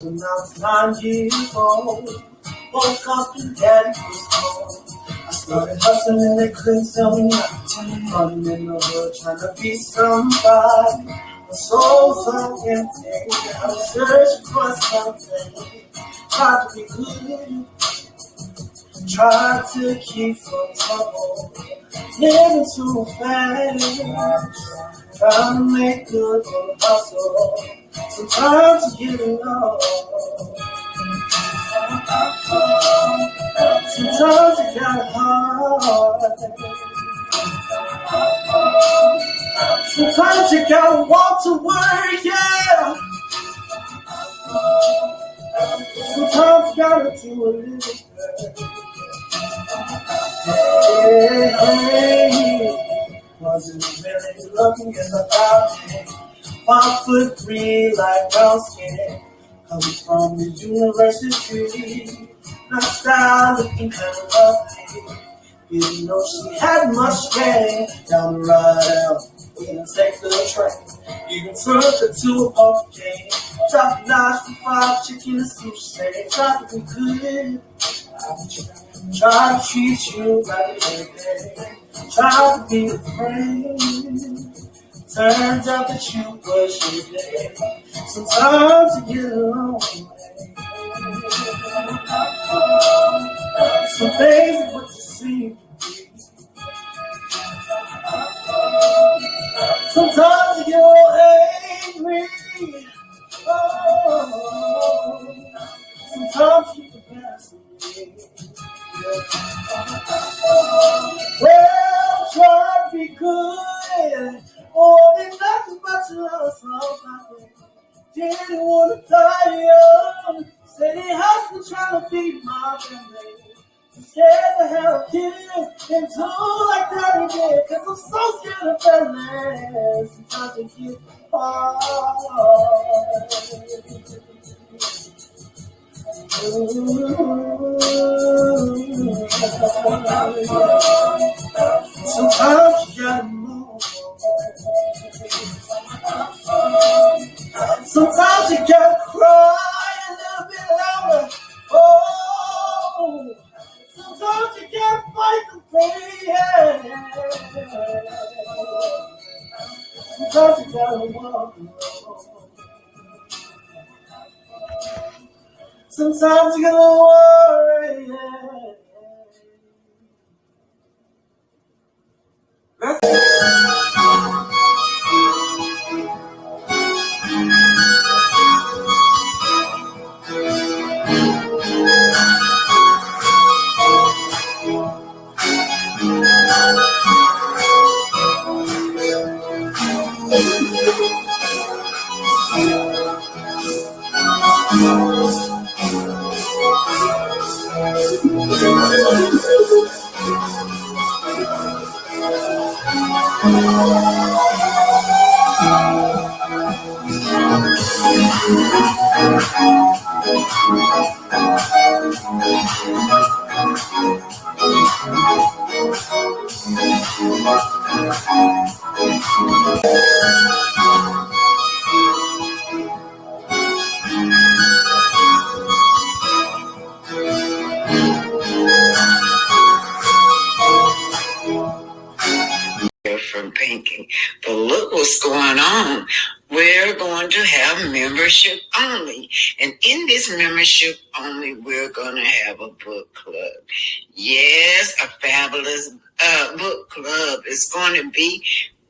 When I was 9 years old, woke up and daddy was home. I started hustling, they couldn't tell me nothing. Running in the hood, trying to be somebody. My soul's so empty, I was searching for something. Tried to be good, tried to keep from trouble. Living too fast, trying to make good for the hustle. Sometimes you get along. Sometimes you got it hard. Sometimes you gotta walk to work, yeah. Sometimes you gotta do a little bit. Hey, wasn't really looking, yes I found it. 5'3" like brown skin, coming from the university. My style looking kind of lovely. Didn't know she had much strength. Down the ride out, we didn't take the train. Even turned her to a poker game. Dropped knives for 5 chicken and sushi. Tried to be good, tried to treat you like a birthday. Tried to be a friend. Turns out that you was your day. Sometimes you get along. Some things are what you seem to be. Sometimes you get all angry. Oh, sometimes you can pass me. Well, try to be good. Oh, they nothing but to love somebody. Didn't want to die young. Said he has to try to feed my family. Scared to have a kid and do like that again. Cause I'm so scared of family. Sometimes it gets hard. Sometimes you gotta move. Sometimes you gotta cry a little bit louder. Oh, sometimes you gotta fight the pain. Sometimes you gotta walk alone. Sometimes you gotta worry. From thinking, but look what's going on. We're going to have membership only, and in this membership only, we're going to have a book club. Yes, a fabulous book club is going to be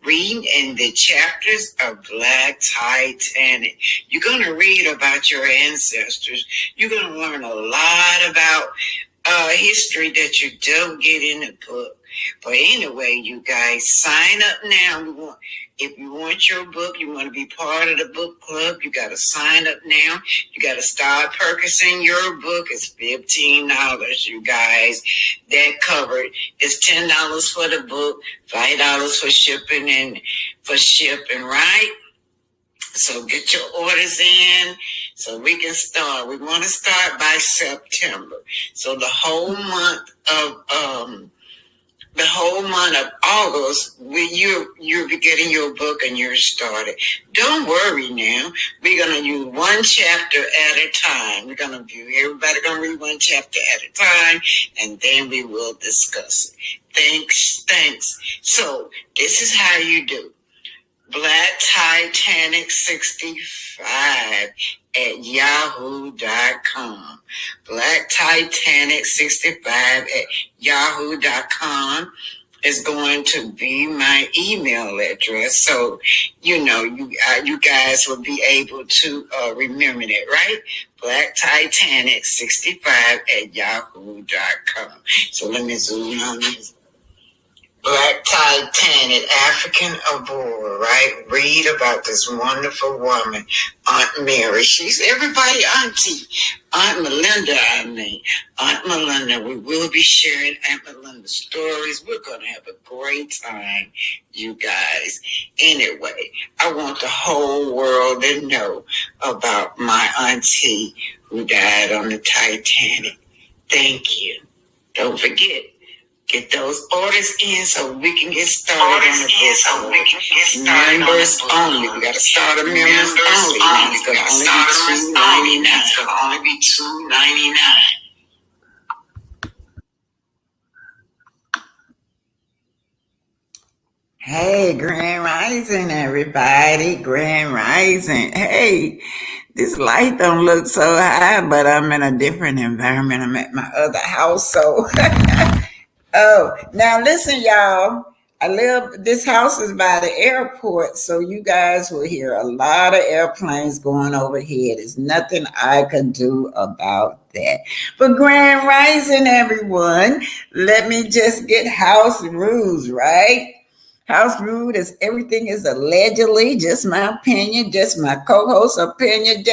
reading in the chapters of Black Titanic. You're going to read about your ancestors. You're going to learn a lot about history that you don't get in the book. But anyway, you guys, sign up now. If you want your book, you want to be part of the book club, you got to sign up now. You got to start purchasing your book. It's $15, you guys. That covered. It's $10 for the book, $5 for shipping, right? So get your orders in so we can start. We want to start by September. So the whole month of the whole month of August, when you're getting your book and you're started. Don't worry now. We're gonna use one chapter at a time. We're gonna view everybody gonna read one chapter at a time, and then we will discuss it. Thanks. So this is how you do. Black Titanic 65 at yahoo.com. Black Titanic 65 at yahoo.com is going to be my email address. So, you guys will be able to remember that, right? Black Titanic 65 at yahoo.com. So let me zoom on this. Black Titanic, African Aboard, right? Read about this wonderful woman, Aunt Mary. She's everybody auntie. Aunt Melinda, Aunt Melinda. We will be sharing Aunt Melinda's stories. We're going to have a great time, you guys. Anyway, I want the whole world to know about my auntie who died on the Titanic. Thank you. Don't forget. Get those orders in so we can get started on the book. Members only. We got to start a members only. It's going to only be $2.99. Hey, Grand Rising, everybody. Grand Rising. Hey, this light don't look so high, but I'm in a different environment. I'm at my other house, so... Oh, now listen, y'all. This house is by the airport, so you guys will hear a lot of airplanes going overhead. There's nothing I can do about that. But Grand Rising, everyone, let me just get house rules, right? House rule is everything is allegedly just my opinion, just my co-host's opinion.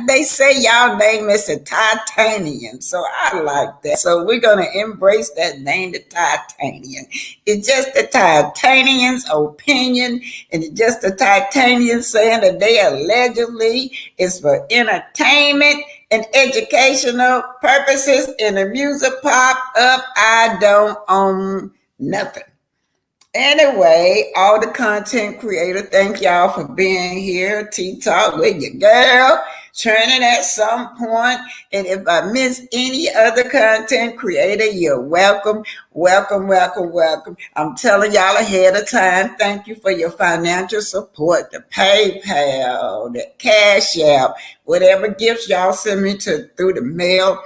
They say y'all name is the Titanian, so I like that. So we're gonna embrace that name, the Titanian. It's just the Titanian's opinion, and it's just the Titanians saying that they allegedly is for entertainment and educational purposes. And the music pop up, I don't own nothing. Anyway, all the content creator, thank y'all for being here. Talk with your girl, training at some point. And if I miss any other content creator, you're welcome. I'm telling y'all ahead of time, thank you for your financial support, the PayPal, the Cash App, whatever gifts y'all send me through the mail.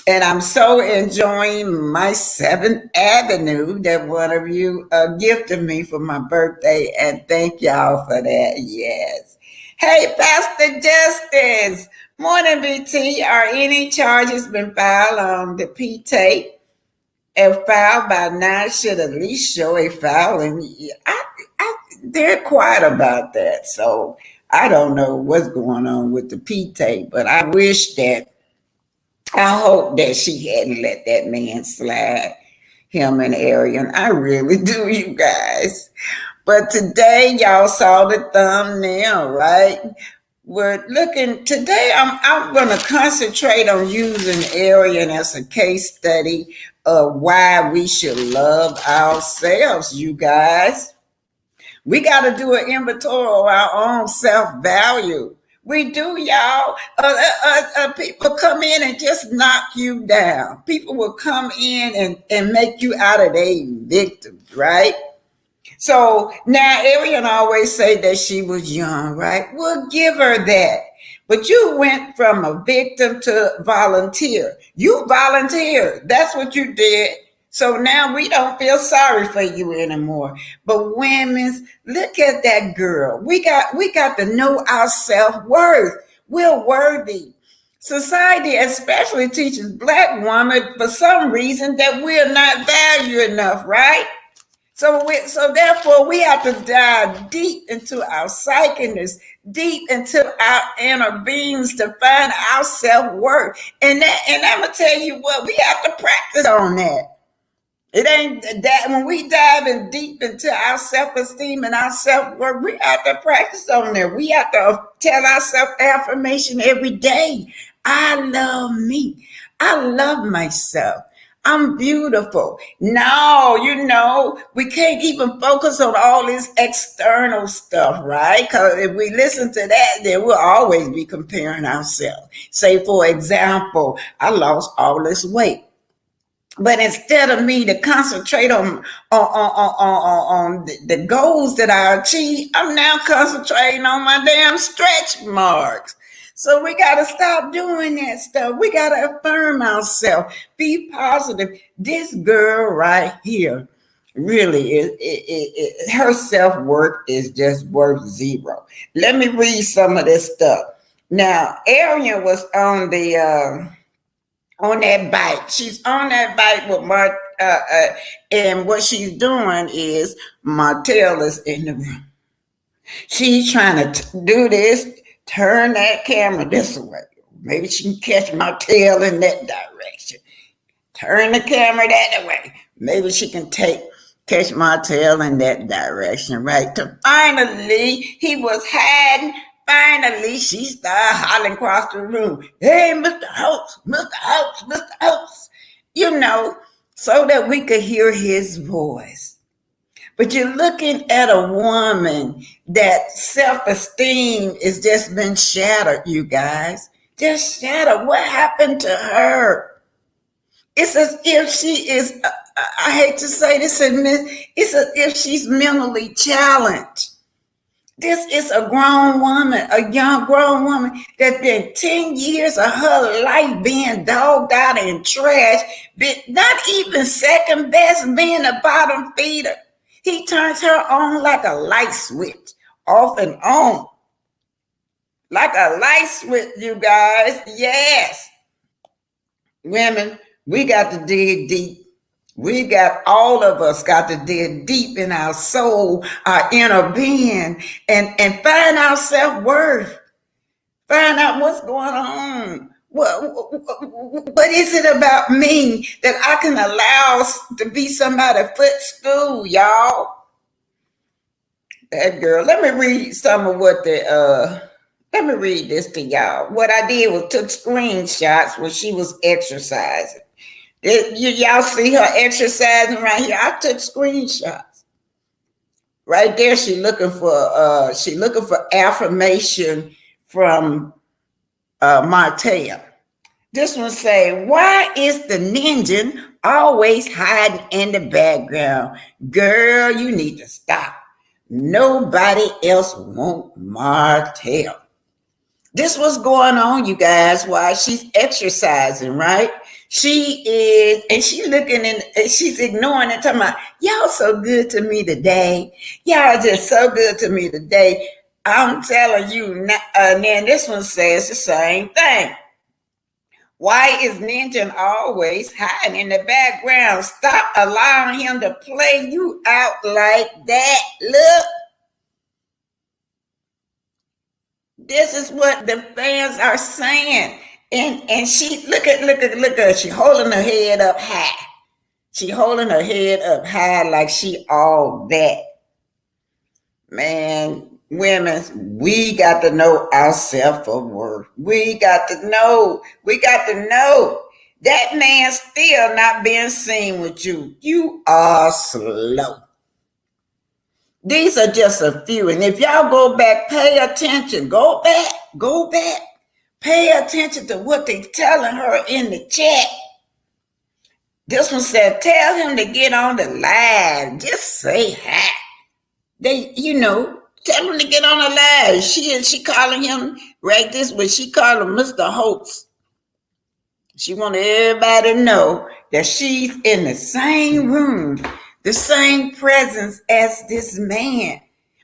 And I'm so enjoying my 7th Avenue that one of you gifted me for my birthday. And thank y'all for that. Yes. Hey, Pastor Justice. Morning, BT. Are any charges been filed on the P-tape? A file by now should at least show a filing. They're quiet about that. So I don't know what's going on with the P-tape, but I hope that she hadn't let that man slide, him and Arion. I really do, you guys. But today, y'all saw the thumbnail, right? Today I'm going to concentrate on using Arion as a case study of why we should love ourselves, you guys. We got to do an inventory of our own self-value. We do, y'all. People come in and just knock you down. People will come in and make you out of their victims, right? So now Arion always say that she was young, right? We'll give her that. But you went from a victim to volunteer. You volunteered. That's what you did. So now we don't feel sorry for you anymore. But women, look at that girl. We got to know our self-worth. We're worthy. Society especially teaches Black women for some reason that we're not valued enough, right? So therefore we have to dive deep into our psyche, deep into our inner beings to find our self-worth. And I'm gonna tell you what, we have to practice on that. It ain't that when we dive in deep into our self-esteem and our self-worth, we have to practice on there. We have to tell ourselves affirmation every day. I love me. I love myself. I'm beautiful. No, we can't even focus on all this external stuff, right? Because if we listen to that, then we'll always be comparing ourselves. Say, for example, I lost all this weight. But instead of me to concentrate on the goals that I achieve, I'm now concentrating on my damn stretch marks. So we got to stop doing that stuff. We got to affirm ourselves, be positive. This girl right here really is her self-worth is just worth zero. Let me read some of this stuff. Now, Arian was on that bike. She's on that bike with and what she's doing is Martel is in the room. She's trying to do this, turn that camera this way. Maybe she can catch Martel in that direction. Turn the camera that way. Maybe she can catch Martel in that direction, right? To finally, he was hiding. Finally, she started hollering across the room, "Hey, Mr. House, Mr. House, Mr. House," so that we could hear his voice. But you're looking at a woman that self-esteem has just been shattered, you guys. Just shattered. What happened to her? It's as if she is, I hate to say this, it's as if she's mentally challenged. This is a grown woman, a young grown woman that's been 10 years of her life being dogged out and trashed, not even second best, being a bottom feeder. He turns her on like a light switch, off and on. Like a light switch, you guys. Yes. Women, we got to dig deep. All of us got to dig deep in our soul, our inner being, and find our self-worth. Find out what's going on. What is it about me that I can allow to be somebody's footstool, y'all? That girl, let me read some of what let me read this to y'all. What I did was took screenshots when she was exercising. Y'all see her exercising right here. I took screenshots. Right there, she looking for affirmation from Martel. This one say, "Why is the ninja always hiding in the background? Girl, you need to stop. Nobody else want Martel." This was going on, you guys, while she's exercising, right? She is, and she's looking and she's ignoring it, talking about, "Y'all so good to me today. Y'all just so good to me today." I'm telling you, and then this one says the same thing. "Why is Ninja always hiding in the background? Stop allowing him to play you out like that. Look. This is what the fans are saying." And she look at her. She holding her head up high. She holding her head up high like she all that. Man, women, we got to know our self-worth. We got to know. That man still not being seen with you. You are slow. These are just a few. And if y'all go back, pay attention. Go back. Pay attention to what they telling her in the chat. This one said, "Tell him to get on the live. Just say hi." Tell him to get on the live. She calling him right this way. She called him Mr. Hopes. She wanted everybody to know that she's in the same room, the same presence as this man.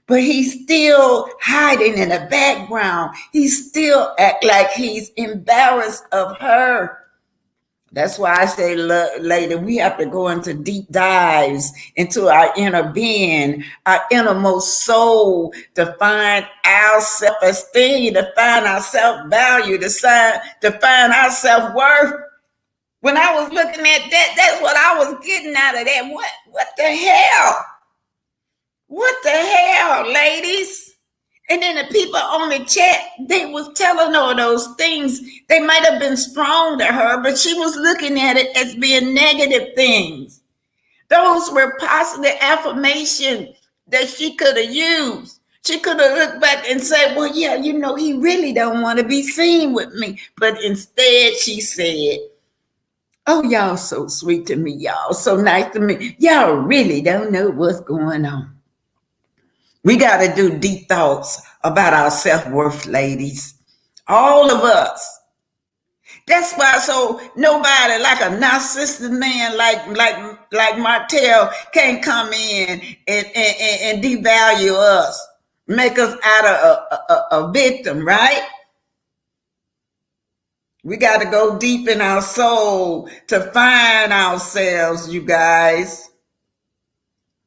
But he's still hiding in the background. He still act like he's embarrassed of her. That's why I say, lady, we have to go into deep dives into our inner being, our innermost soul, to find our self-esteem, to find our self-value, to find our self-worth. When I was looking at that, that's what I was getting out of that. What the hell? What the hell, ladies? And then the people on the chat, they was telling her those things. They might have been strong to her, but she was looking at it as being negative things. Those were positive affirmation that she could have used. She could have looked back and said, well, yeah, he really don't want to be seen with me. But instead she said, oh, y'all so sweet to me. Y'all so nice to me. Y'all really don't know what's going on. We got to do deep thoughts about our self-worth, ladies. All of us. That's why so nobody like a narcissistic man like Martel can't come in and devalue us, make us out of a victim, right? We got to go deep in our soul to find ourselves, you guys.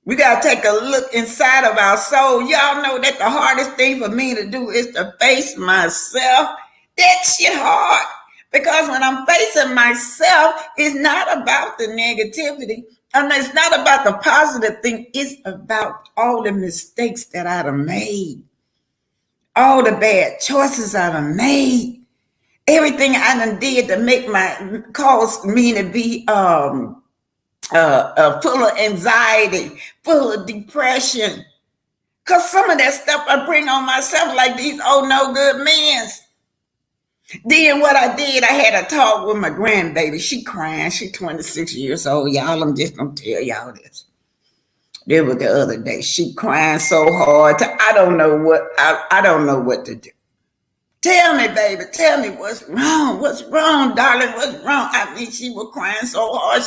We got to take a look inside of our soul. Y'all know that the hardest thing for me to do is to face myself. That shit hard. Because when I'm facing myself, it's not about the negativity. It's not about the positive thing. It's about all the mistakes that I done made. All the bad choices I done made. Everything I done did to cause me to be full of anxiety, full of depression. Because some of that stuff I bring on myself like these no good men. Then what I did, I had a talk with my grandbaby. She crying. She 26 years old. Y'all, I'm just going to tell y'all this. There was the other day. She crying so hard. I don't know what to do. Tell me, baby. Tell me what's wrong. What's wrong, darling? What's wrong? I mean, she was crying so hard.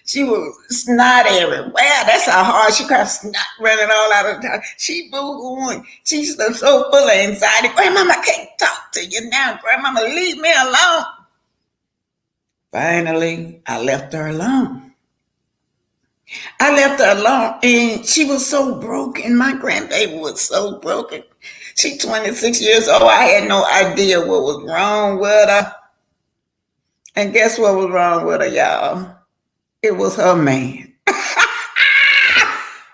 She was snot everywhere. That's how hard she cried. Snot running all out of the time. She boo-hooing. She's so full of anxiety. Grandmama, I can't talk to you now. Grandmama, leave me alone. Finally, I left her alone. And she was so broken. My grandbaby was so broken. She's 26 years old. I had no idea what was wrong with her. And guess what was wrong with her, y'all? It was her man.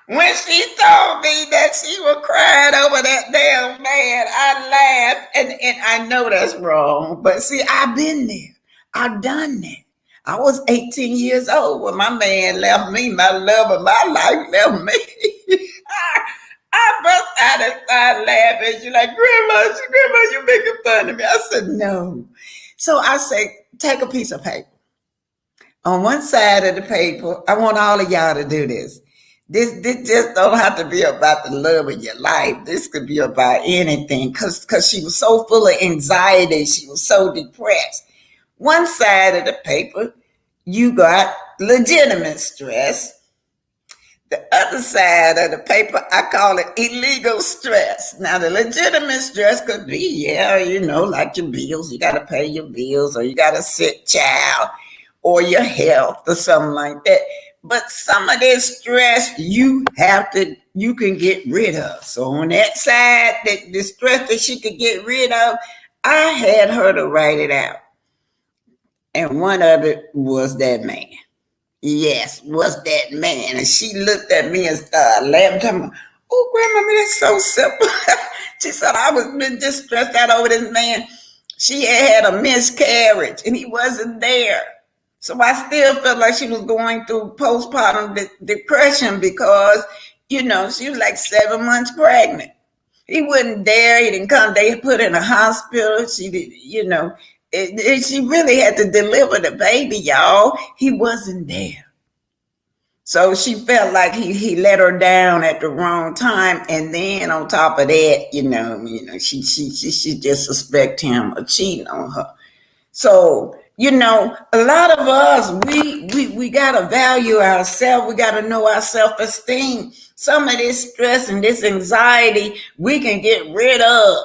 When she told me that she was crying over that damn man, I laughed. And I know that's wrong. But see, I've been there. I've done that. I was 18 years old when my man left me. My love of my life left me. I burst out and started laughing. She's like, Grandma, you making fun of me. I said, no. So I said, take a piece of paper. On one side of the paper, I want all of y'all to do this. This just don't have to be about the love of your life. This could be about anything because she was so full of anxiety. She was so depressed. One side of the paper, you got legitimate stress. The other side of the paper, I call it illegal stress. Now, the legitimate stress could be, like your bills. You got to pay your bills, or you got a sick child, or your health, or something like that. But some of this stress you can get rid of. So on that side, the stress that she could get rid of, I had her to write it out. And one of it was that man. Yes, was that man. And she looked at me and started laughing. Oh, Grandma, that's so simple. She said, I was been just stressed out over this man. She had a miscarriage and he wasn't there. So I still felt like she was going through postpartum depression because, she was like 7 months pregnant. He wasn't there. He didn't come. They put her in a hospital. She did, she really had to deliver the baby, y'all. He wasn't there. So she felt like he let her down at the wrong time. And then on top of that, she just suspect him of cheating on her. So, a lot of us, we got to value ourselves. We got to know our self-esteem. Some of this stress and this anxiety, we can get rid of.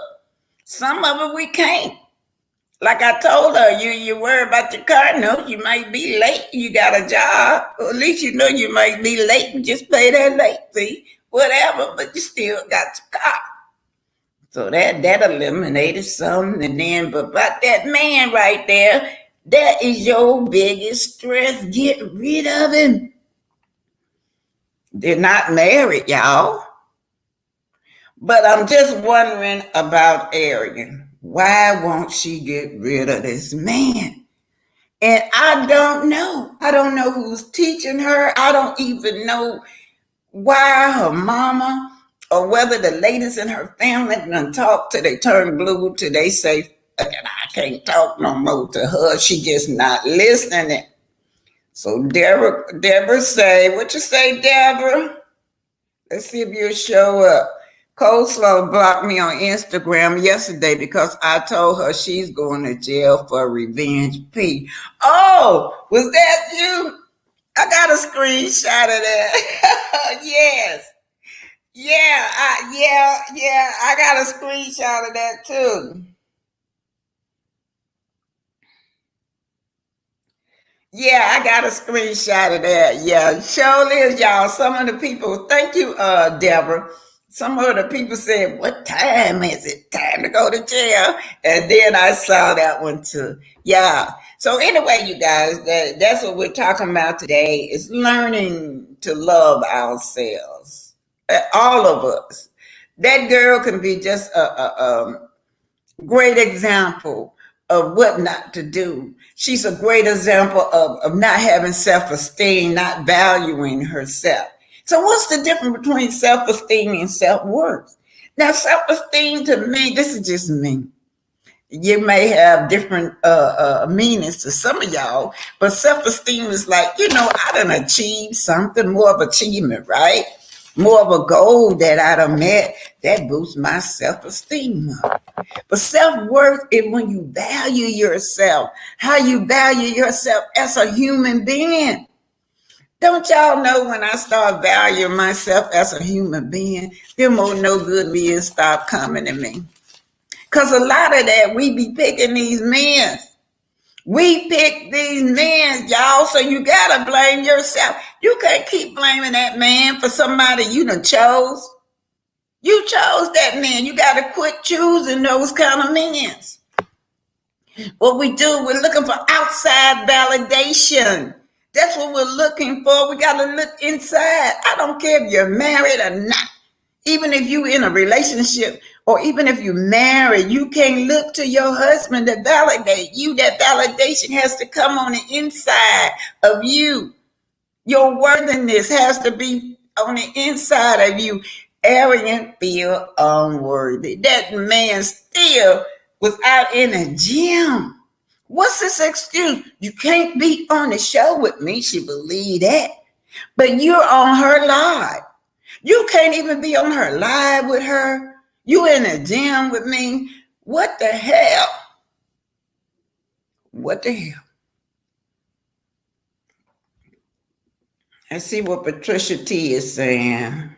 Some of it we can't. Like I told her, you worry about your car. No, you might be late. You got a job. Or at least you know you might be late and just pay that late fee. Whatever, but you still got your car. So that eliminated something. And then, but about that man right there, that is your biggest stress. Get rid of him. They're not married, y'all. But I'm just wondering about Arian. Why won't she get rid of this man? And I don't know. I don't know who's teaching her. I don't even know why her mama or whether the ladies in her family done talk till they turn blue, till they say, I can't talk no more to her. She just not listening. So Deborah say, what you say, Deborah? Let's see if you'll show up. Coleslaw blocked me on Instagram yesterday because I told her she's going to jail for revenge P. Oh, was that you? I got a screenshot of that. Yes. Yeah, I got a screenshot of that too. Yeah, I got a screenshot of that. Yeah, surely is, y'all. Some of the people, thank you, Deborah. Some of the people said, what time is it? Time to go to jail. And then I saw that one too. Yeah. So anyway, you guys, that's what we're talking about today is learning to love ourselves. All of us. That girl can be just a great example of what not to do. She's a great example of not having self-esteem, not valuing herself. So what's the difference between self-esteem and self-worth? Now, self-esteem to me, this is just me. You may have different meanings to some of y'all, but self-esteem is like, I done achieved something, more of achievement, right? More of a goal that I done met that boosts my self-esteem up. But self-worth is when you value yourself, how you value yourself as a human being. Don't y'all know when I start valuing myself as a human being, them old no good men stop coming to me. Because a lot of that, we be picking these men. We pick these men, y'all, so you got to blame yourself. You can't keep blaming that man for somebody you done chose. You chose that man. You got to quit choosing those kind of men. What we do, we're looking for outside validation. That's what we're looking for. We got to look inside. I don't care if you're married or not. Even if you're in a relationship or even if you're married, you can't look to your husband to validate you. That validation has to come on the inside of you. Your worthiness has to be on the inside of you. Arrogant, feel unworthy. That man still was out in the gym. What's this excuse? You can't be on the show with me. She believed that. But you're on her live. You can't even be on her live with her. You in the gym with me. What the hell? What the hell? Let's see what Patricia T is saying.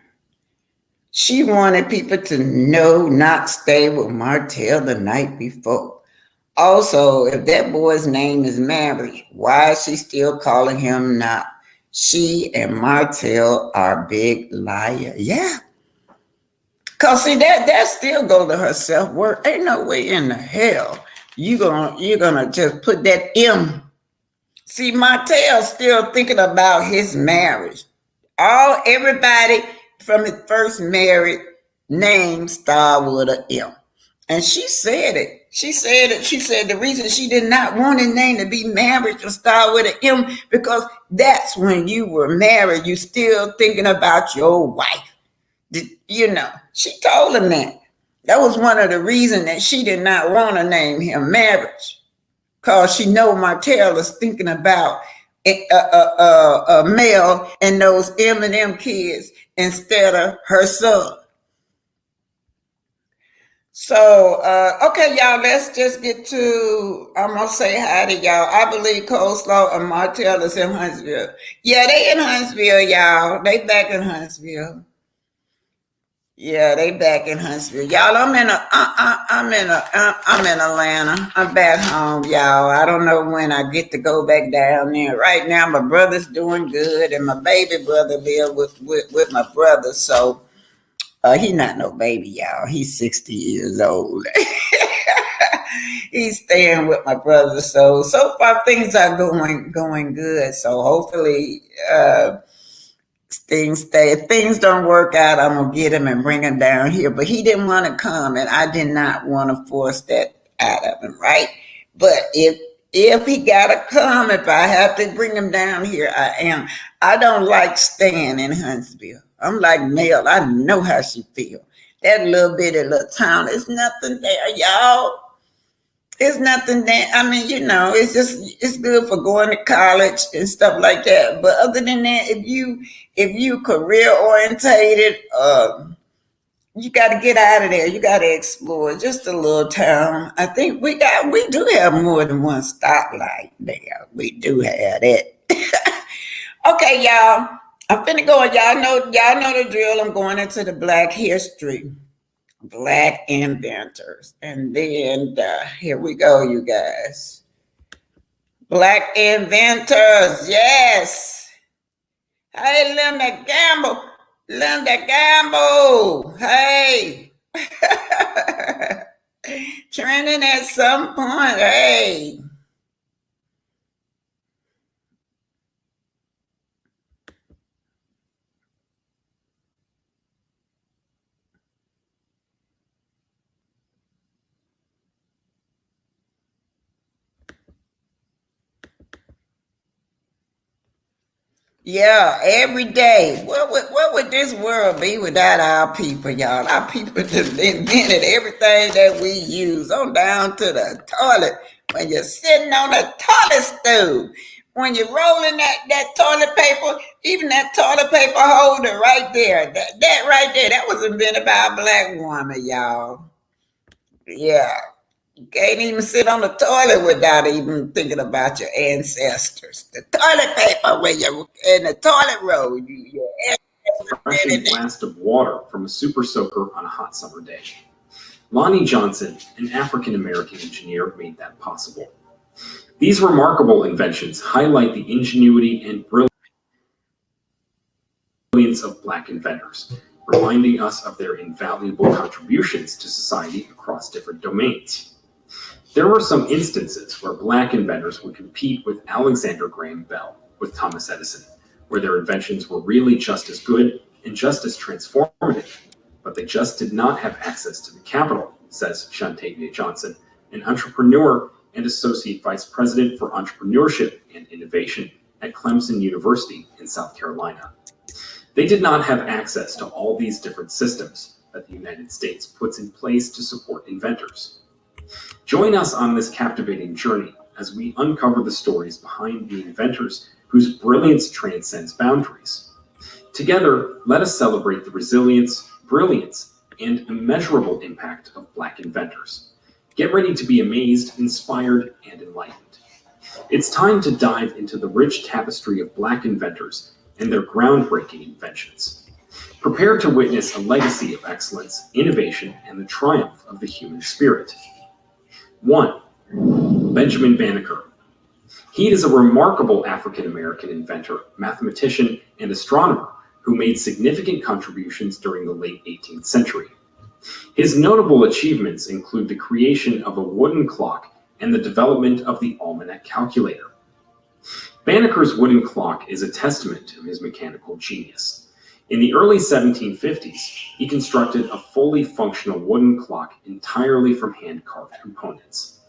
She wanted people to know not stay with Martel the night before. Also, if that boy's name is Marriage, why is she still calling him not? She and Martel are big liar. Yeah. Cause see that still go to her self-worth. Ain't no way in the hell you're gonna just put that M. See, Martel's still thinking about his marriage. Everybody from his first married name started with an M. And she said it. She said the reason she did not want his name to be married or start with an M because that's when you were married. You still thinking about your wife. She told him that. That was one of the reasons that she did not want to name him Marriage. Because she know Martel is thinking about a male and those M&M kids instead of her son. So, okay, y'all, let's just get to, I'm going to say hi to y'all. I believe Coleslaw and Martel is in Huntsville. Yeah, they in Huntsville, y'all. They back in Huntsville. Yeah, they back in Huntsville. Y'all, I'm in Atlanta. I'm back home, y'all. I don't know when I get to go back down there. Right now, my brother's doing good, and my baby brother live with my brother. So he not no baby, y'all. He's 60 years old. He's staying with my brother. So far things are going good. So hopefully If things don't work out, I'm gonna get him and bring him down here. But he didn't want to come, and I did not want to force that out of him, right? But if he gotta come, if I have to bring him down here, I am. I don't like staying in Huntsville. I'm like Mel. I know how she feel. That little bitty little town, there's nothing there, y'all. It's nothing that I mean, it's good for going to college and stuff like that. But other than that, if you career orientated, you got to get out of there. You got to explore just a little town. I think we do have more than one stoplight there. We do have that. Okay, y'all. I'm finna go. Y'all know the drill. I'm going into the Black History. Black inventors. And then here we go, you guys. Black inventors, yes. Hey, Linda Gamble. Linda Gamble. Hey. Trending at some point. Hey. Yeah, every day. What would this world be without our people, y'all? Our people just invented everything that we use, on down to the toilet. When you're sitting on a toilet stool, when you're rolling that toilet paper, even that toilet paper holder right there, that right there, that was invented by a black woman, y'all. Yeah. You can't even sit on the toilet without even thinking about your ancestors. The toilet paper when you're in the toilet roll, your refreshing ancestors. blast of water from a super soaker on a hot summer day. Lonnie Johnson, an African-American engineer, made that possible. These remarkable inventions highlight the ingenuity and brilliance of Black inventors, reminding us of their invaluable contributions to society across different domains. There were some instances where Black inventors would compete with Alexander Graham Bell, with Thomas Edison, where their inventions were really just as good and just as transformative, but they just did not have access to the capital, says Shantavia Johnson, an entrepreneur and Associate Vice President for Entrepreneurship and Innovation at Clemson University in South Carolina. They did not have access to all these different systems that the United States puts in place to support inventors. Join us on this captivating journey as we uncover the stories behind the inventors whose brilliance transcends boundaries. Together, let us celebrate the resilience, brilliance, and immeasurable impact of Black inventors. Get ready to be amazed, inspired, and enlightened. It's time to dive into the rich tapestry of Black inventors and their groundbreaking inventions. Prepare to witness a legacy of excellence, innovation, and the triumph of the human spirit. 1. Benjamin Banneker. He is a remarkable African-American inventor, mathematician, and astronomer who made significant contributions during the late 18th century. His notable achievements include the creation of a wooden clock and the development of the almanac calculator. Banneker's wooden clock is a testament to his mechanical genius. In the early 1750s, he constructed a fully functional wooden clock entirely from hand-carved components.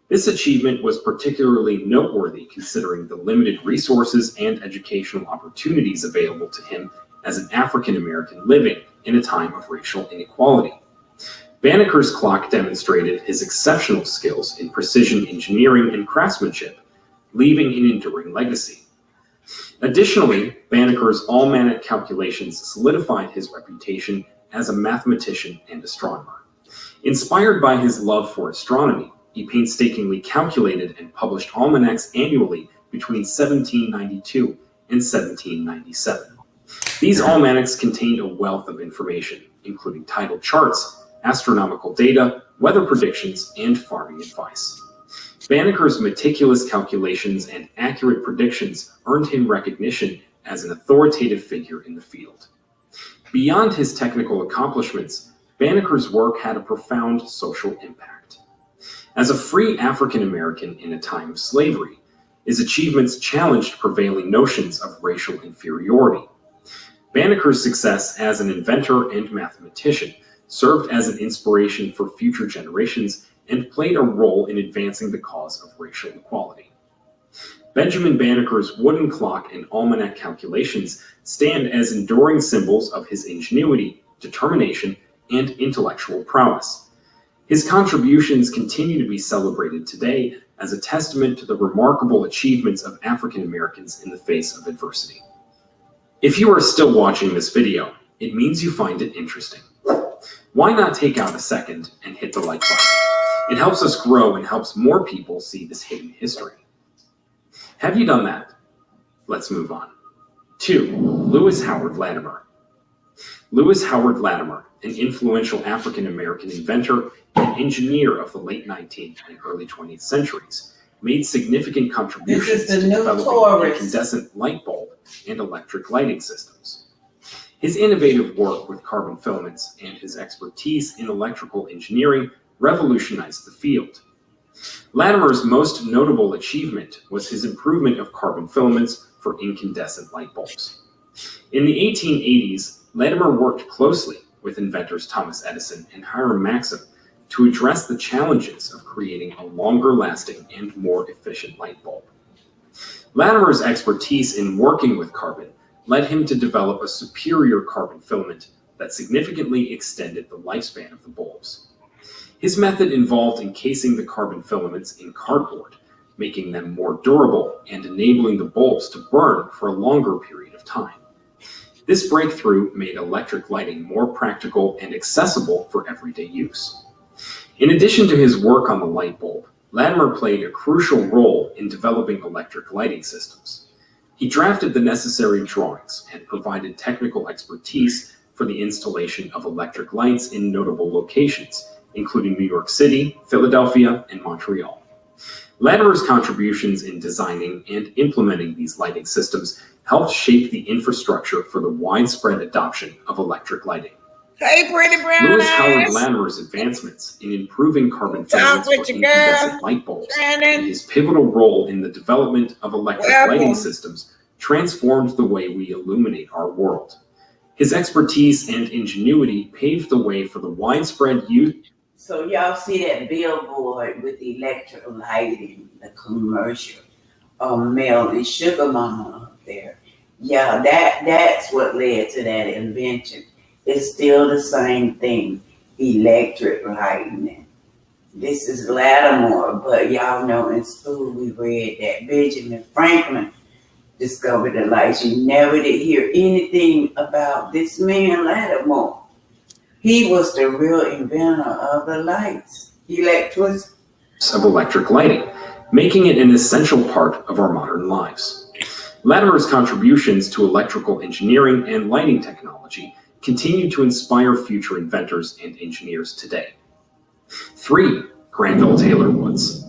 This achievement was particularly noteworthy considering the limited resources and educational opportunities available to him as an African-American living in a time of racial inequality. Banneker's clock demonstrated his exceptional skills in precision engineering and craftsmanship, leaving an enduring legacy. Additionally, Banneker's almanac calculations solidified his reputation as a mathematician and astronomer. Inspired by his love for astronomy, he painstakingly calculated and published almanacs annually between 1792 and 1797. These almanacs contained a wealth of information, including tidal charts, astronomical data, weather predictions, and farming advice. Banneker's meticulous calculations and accurate predictions earned him recognition as an authoritative figure in the field. Beyond his technical accomplishments, Banneker's work had a profound social impact. As a free African American in a time of slavery, his achievements challenged prevailing notions of racial inferiority. Banneker's success as an inventor and mathematician served as an inspiration for future generations and played a role in advancing the cause of racial equality. Benjamin Banneker's wooden clock and almanac calculations stand as enduring symbols of his ingenuity, determination, and intellectual prowess. His contributions continue to be celebrated today as a testament to the remarkable achievements of African Americans in the face of adversity. If you are still watching this video, it means you find it interesting. Why not take out a second and hit the like button? It helps us grow and helps more people see this hidden history. Have you done that? Let's move on. 2. Lewis Howard Latimer. Lewis Howard Latimer, an influential African American inventor and engineer of the late 19th and early 20th centuries, made significant contributions to developing the incandescent light bulb and electric lighting systems. His innovative work with carbon filaments and his expertise in electrical engineering revolutionized the field. Latimer's most notable achievement was his improvement of carbon filaments for incandescent light bulbs. In the 1880s, Latimer worked closely with inventors Thomas Edison and Hiram Maxim to address the challenges of creating a longer-lasting and more efficient light bulb. Latimer's expertise in working with carbon led him to develop a superior carbon filament that significantly extended the lifespan of the bulbs. His method involved encasing the carbon filaments in cardboard, making them more durable and enabling the bulbs to burn for a longer period of time. This breakthrough made electric lighting more practical and accessible for everyday use. In addition to his work on the light bulb, Latimer played a crucial role in developing electric lighting systems. He drafted the necessary drawings and provided technical expertise for the installation of electric lights in notable locations, including New York City, Philadelphia, and Montreal. Latimer's contributions in designing and implementing these lighting systems helped shape the infrastructure for the widespread adoption of electric lighting. Hey, pretty brown Lewis eyes. Howard Latimer's advancements in improving carbon filaments for incandescent light bulbs and his pivotal role in the development of electric lighting systems transformed the way we illuminate our world. His expertise and ingenuity paved the way for the widespread use. So y'all see that billboard with the electric lighting, the commercial, Mel and Sugar Mama up there. Yeah, that's what led to that invention. It's still the same thing, electric lighting. This is Latimer, but y'all know in school we read that Benjamin Franklin discovered the lights. You never did hear anything about this man Latimer. He was the real inventor of the lights, of electric lighting, making it an essential part of our modern lives. Latimer's contributions to electrical engineering and lighting technology continue to inspire future inventors and engineers today. 3. Granville Taylor Woods.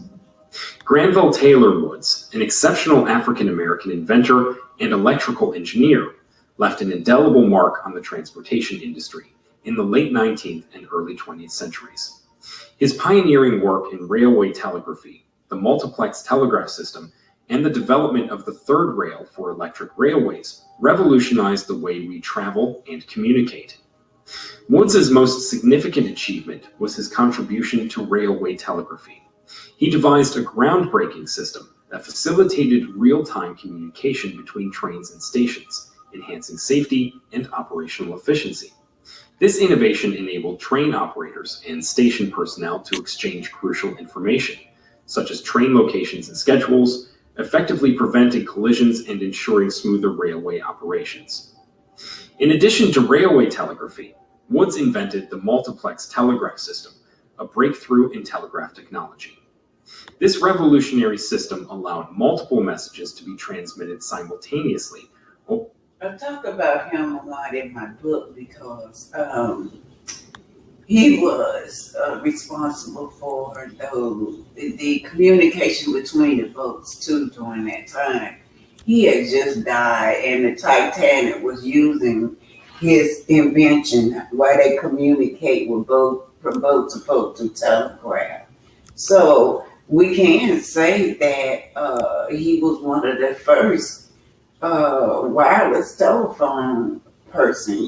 Granville Taylor Woods, an exceptional African-American inventor and electrical engineer, left an indelible mark on the transportation industry in the late 19th and early 20th centuries. His pioneering work in railway telegraphy, the multiplex telegraph system, and the development of the third rail for electric railways revolutionized the way we travel and communicate. Woods's most significant achievement was his contribution to railway telegraphy. He devised a groundbreaking system that facilitated real-time communication between trains and stations, enhancing safety and operational efficiency. This innovation enabled train operators and station personnel to exchange crucial information, such as train locations and schedules, effectively preventing collisions and ensuring smoother railway operations. In addition to railway telegraphy, Woods invented the multiplex telegraph system, a breakthrough in telegraph technology. This revolutionary system allowed multiple messages to be transmitted simultaneously. I talk about him a lot in my book because he was responsible for the communication between the boats too during that time. He had just died, and the Titanic was using his invention while they communicate with from boat to boat to telegraph. So we can say that he was one of the first wireless telephone person,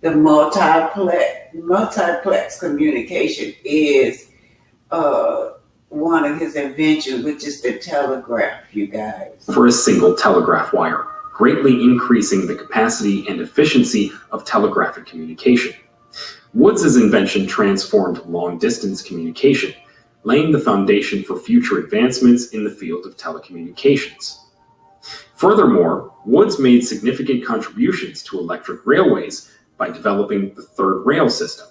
the multiplex communication is one of his inventions, which is the telegraph, you guys. For a single telegraph wire, greatly increasing the capacity and efficiency of telegraphic communication. Woods's invention transformed long-distance communication, laying the foundation for future advancements in the field of telecommunications. Furthermore, Woods made significant contributions to electric railways by developing the third rail system.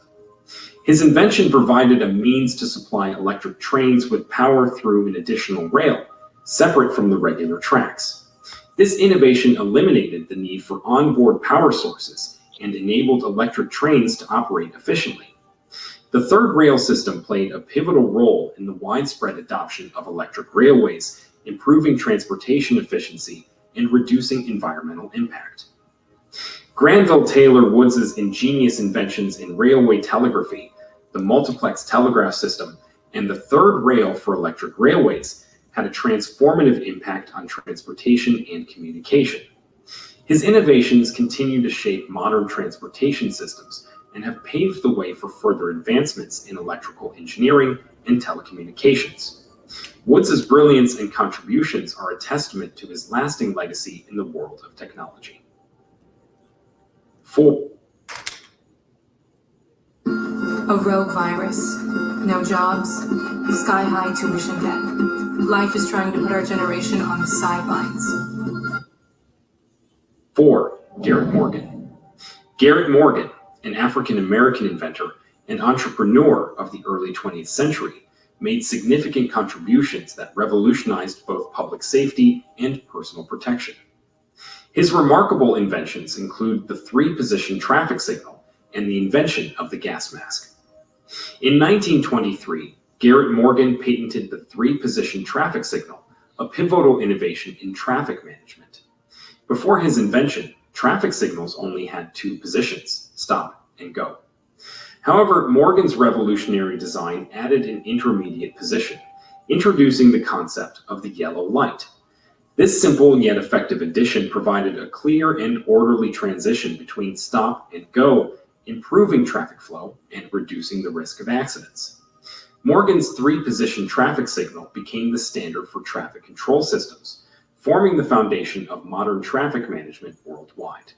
His invention provided a means to supply electric trains with power through an additional rail, separate from the regular tracks. This innovation eliminated the need for onboard power sources and enabled electric trains to operate efficiently. The third rail system played a pivotal role in the widespread adoption of electric railways, improving transportation efficiency and reducing environmental impact. Granville Taylor Woods's ingenious inventions in railway telegraphy, the multiplex telegraph system, and the third rail for electric railways had a transformative impact on transportation and communication. His innovations continue to shape modern transportation systems and have paved the way for further advancements in electrical engineering and telecommunications. Woods's brilliance and contributions are a testament to his lasting legacy in the world of technology. 4. A rogue virus. No jobs. Sky-high tuition debt. Life is trying to put our generation on the sidelines. 4. Garrett Morgan. Garrett Morgan, an African-American inventor and entrepreneur of the early 20th century, made significant contributions that revolutionized both public safety and personal protection. His remarkable inventions include the 3-position traffic signal and the invention of the gas mask. In 1923, Garrett Morgan patented the 3-position traffic signal, a pivotal innovation in traffic management. Before his invention, traffic signals only had 2 positions, stop and go. However, Morgan's revolutionary design added an intermediate position, introducing the concept of the yellow light. This simple yet effective addition provided a clear and orderly transition between stop and go, improving traffic flow and reducing the risk of accidents. Morgan's 3-position traffic signal became the standard for traffic control systems, forming the foundation of modern traffic management worldwide.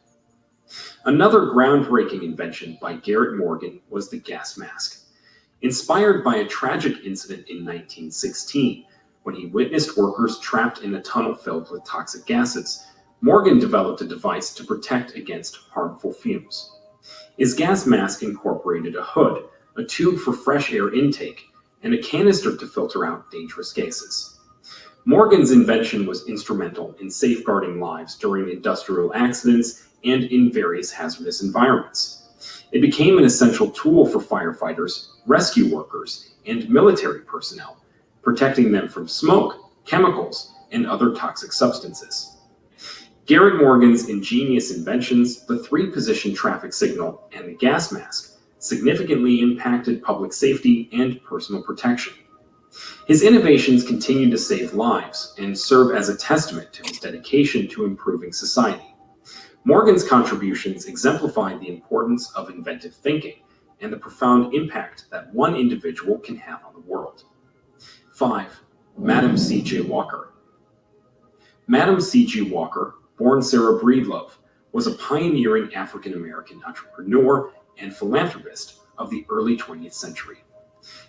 Another groundbreaking invention by Garrett Morgan was the gas mask. Inspired by a tragic incident in 1916, when he witnessed workers trapped in a tunnel filled with toxic gases, Morgan developed a device to protect against harmful fumes. His gas mask incorporated a hood, a tube for fresh air intake, and a canister to filter out dangerous gases. Morgan's invention was instrumental in safeguarding lives during industrial accidents and in various hazardous environments. It became an essential tool for firefighters, rescue workers, and military personnel, protecting them from smoke, chemicals, and other toxic substances. Garrett Morgan's ingenious inventions, the 3-position traffic signal and the gas mask, significantly impacted public safety and personal protection. His innovations continue to save lives and serve as a testament to his dedication to improving society. Morgan's contributions exemplified the importance of inventive thinking and the profound impact that one individual can have on the world. 5. Madam C.J. Walker. Madam C.G. Walker, born Sarah Breedlove, was a pioneering African-American entrepreneur and philanthropist of the early 20th century.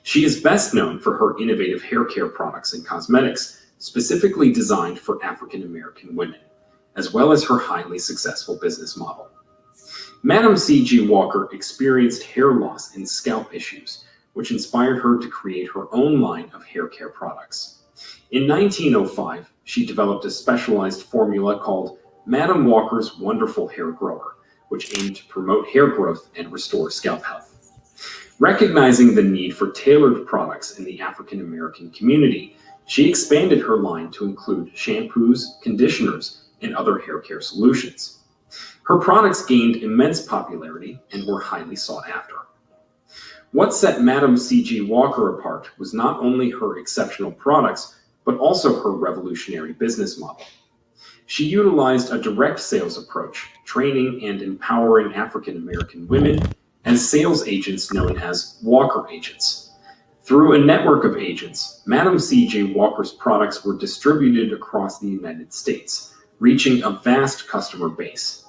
She is best known for her innovative hair care products and cosmetics specifically designed for African-American women, as well as her highly successful business model. Madam C.G. Walker experienced hair loss and scalp issues, which inspired her to create her own line of hair care products. In 1905, she developed a specialized formula called Madam Walker's Wonderful Hair Grower, which aimed to promote hair growth and restore scalp health. Recognizing the need for tailored products in the African American community, she expanded her line to include shampoos, conditioners, and other hair care solutions. Her products gained immense popularity and were highly sought after. What set Madam C.G. Walker apart was not only her exceptional products, but also her revolutionary business model. She utilized a direct sales approach, training and empowering African American women as sales agents known as Walker agents. Through a network of agents, Madam C.J. Walker's products were distributed across the United States, reaching a vast customer base.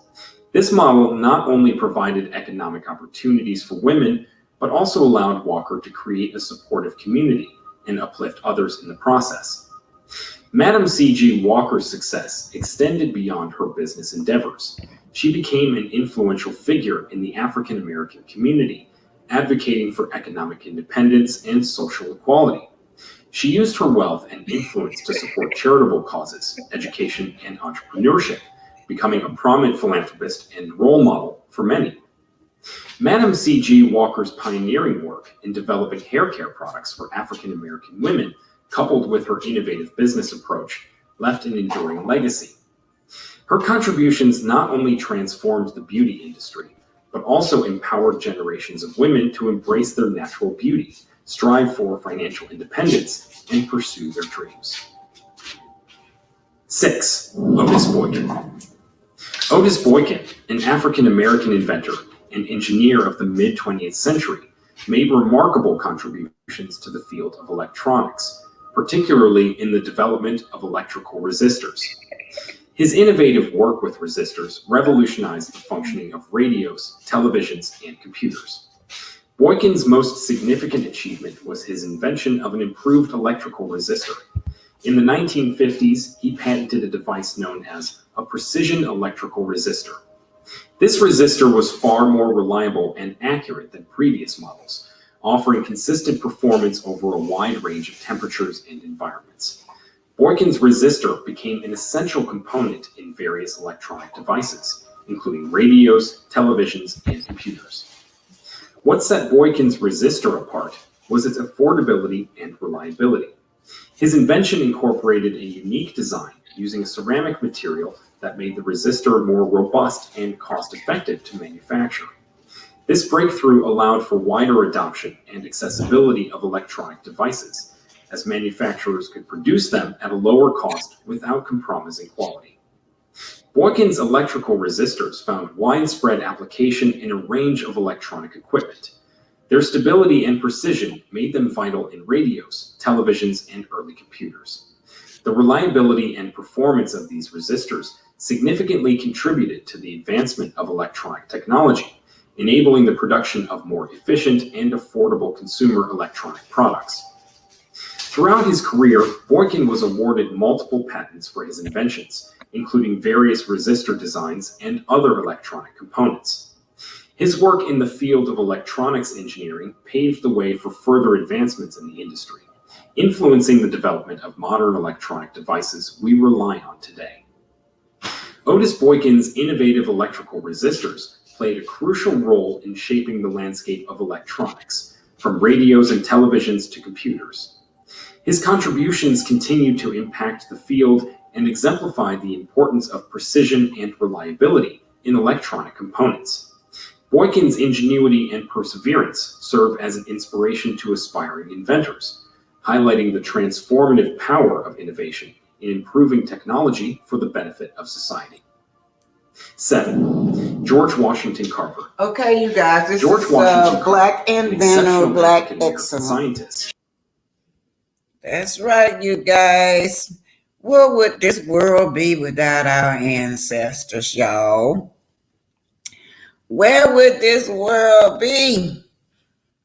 This model not only provided economic opportunities for women, but also allowed Walker to create a supportive community and uplift others in the process. Madam C.J. Walker's success extended beyond her business endeavors. She became an influential figure in the African American community, advocating for economic independence and social equality. She used her wealth and influence to support charitable causes, education, and entrepreneurship, becoming a prominent philanthropist and role model for many. Madam C.J. Walker's pioneering work in developing hair care products for African American women, coupled with her innovative business approach, left an enduring legacy. Her contributions not only transformed the beauty industry, but also empowered generations of women to embrace their natural beauty, strive for financial independence, and pursue their dreams. 6. Otis Boykin. Otis Boykin, an African-American inventor and engineer of the mid-20th century, made remarkable contributions to the field of electronics, particularly in the development of electrical resistors. His innovative work with resistors revolutionized the functioning of radios, televisions, and computers. Boykin's most significant achievement was his invention of an improved electrical resistor. In the 1950s, he patented a device known as a precision electrical resistor. This resistor was far more reliable and accurate than previous models, offering consistent performance over a wide range of temperatures and environments. Boykin's resistor became an essential component in various electronic devices, including radios, televisions, and computers. What set Boykin's resistor apart was its affordability and reliability. His invention incorporated a unique design using a ceramic material that made the resistor more robust and cost-effective to manufacture. This breakthrough allowed for wider adoption and accessibility of electronic devices, as manufacturers could produce them at a lower cost without compromising quality. Boykin's electrical resistors found widespread application in a range of electronic equipment. Their stability and precision made them vital in radios, televisions, and early computers. The reliability and performance of these resistors significantly contributed to the advancement of electronic technology, enabling the production of more efficient and affordable consumer electronic products. Throughout his career, Boykin was awarded multiple patents for his inventions, including various resistor designs and other electronic components. His work in the field of electronics engineering paved the way for further advancements in the industry, influencing the development of modern electronic devices we rely on today. Otis Boykin's innovative electrical resistors played a crucial role in shaping the landscape of electronics, from radios and televisions to computers. His contributions continued to impact the field and exemplified the importance of precision and reliability in electronic components. Boykin's ingenuity and perseverance serve as an inspiration to aspiring inventors, highlighting the transformative power of innovation in improving technology for the benefit of society. 7. George Washington Carver. Okay, you guys, this George is Washington Black Carver, an Inventor, exceptional Black African-American Excellence. scientist. That's right, you guys. What would this world be without our ancestors, y'all? Where would this world be?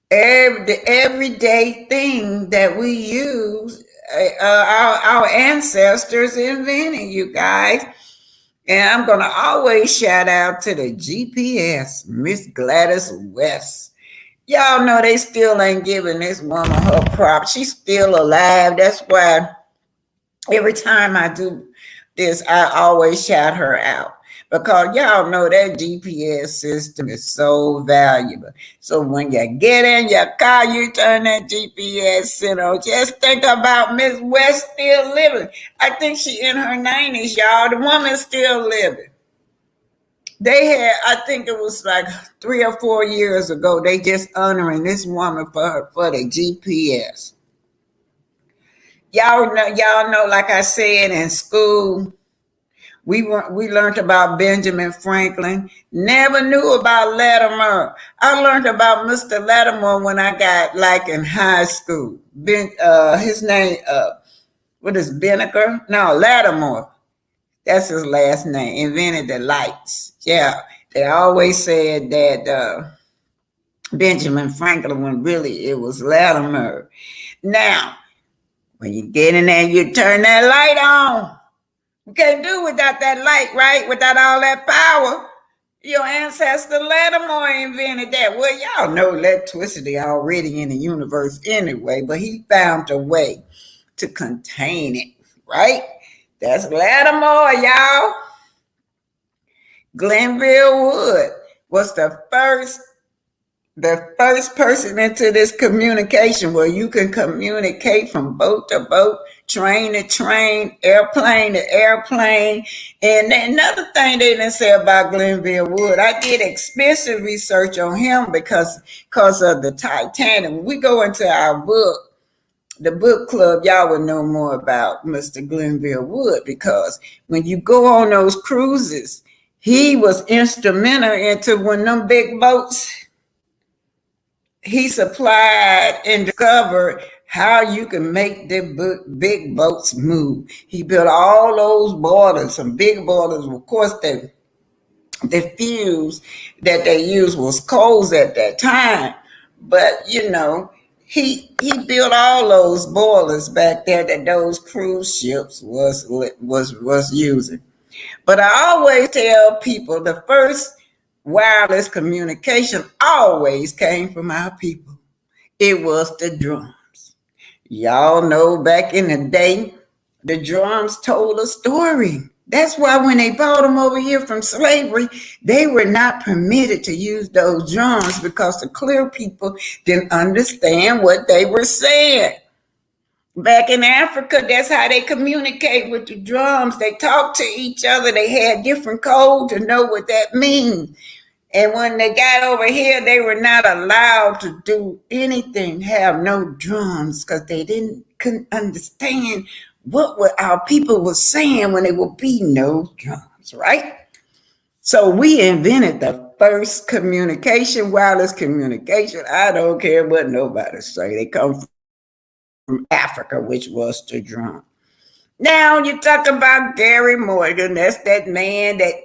The everyday thing that we use, our ancestors invented, you guys. And I'm going to always shout out to the GPS, Miss Gladys West. Y'all know they still ain't giving this woman her props. She's still alive. That's why every time I do this, I always shout her out. Because y'all know that GPS system is so valuable. So when you get in your car, you turn that GPS on. Just think about Miss West still living. I think she in her 90s, y'all. The woman's still living. They had, I think it was like 3 or 4 years ago, they just honoring this woman for the GPS. Y'all know, like I said in school, We learned about Benjamin Franklin. Never knew about Latimer. I learned about Mr. Latimer when I got like in high school. His name, what is Benneker? No, Latimer. That's his last name. Invented the lights. Yeah, they always said that Benjamin Franklin when really it was Latimer. Now, when you get in there, you turn that light on. You can't do without that light, right? Without all that power. Your ancestor Latimer invented that. Well, y'all know electricity already in the universe anyway, but he found a way to contain it, right? That's Latimer, y'all. Glenville Wood was the first person into this communication where you can communicate from boat to boat, train to train, airplane to airplane. And another thing they didn't say about Glenville Wood, I did extensive research on him because of the Titanic. When we go into our book, the book club, y'all would know more about Mr. Glenville Wood, because when you go on those cruises, he was instrumental into when them big boats, he supplied and discovered how you can make the big boats move. He built all those boilers, some big boilers. Of course, the fuels that they used was coals at that time. But, you know, he built all those boilers back there that those cruise ships was using. But I always tell people the first wireless communication always came from our people. It was the drums. Y'all know back in the day, the drums told a story. That's why when they brought them over here from slavery, they were not permitted to use those drums because the clear people didn't understand what they were saying. Back in Africa, that's how they communicate with the drums. They talk to each other. They had different code to know what that means. And when they got over here, they were not allowed to do anything, have no drums, because they couldn't understand what our people were saying when there would be no drums, right? So we invented the first communication, wireless communication. I don't care what nobody say. They come from Africa, which was the drum. Now you talk about Gary Morgan. That's that man that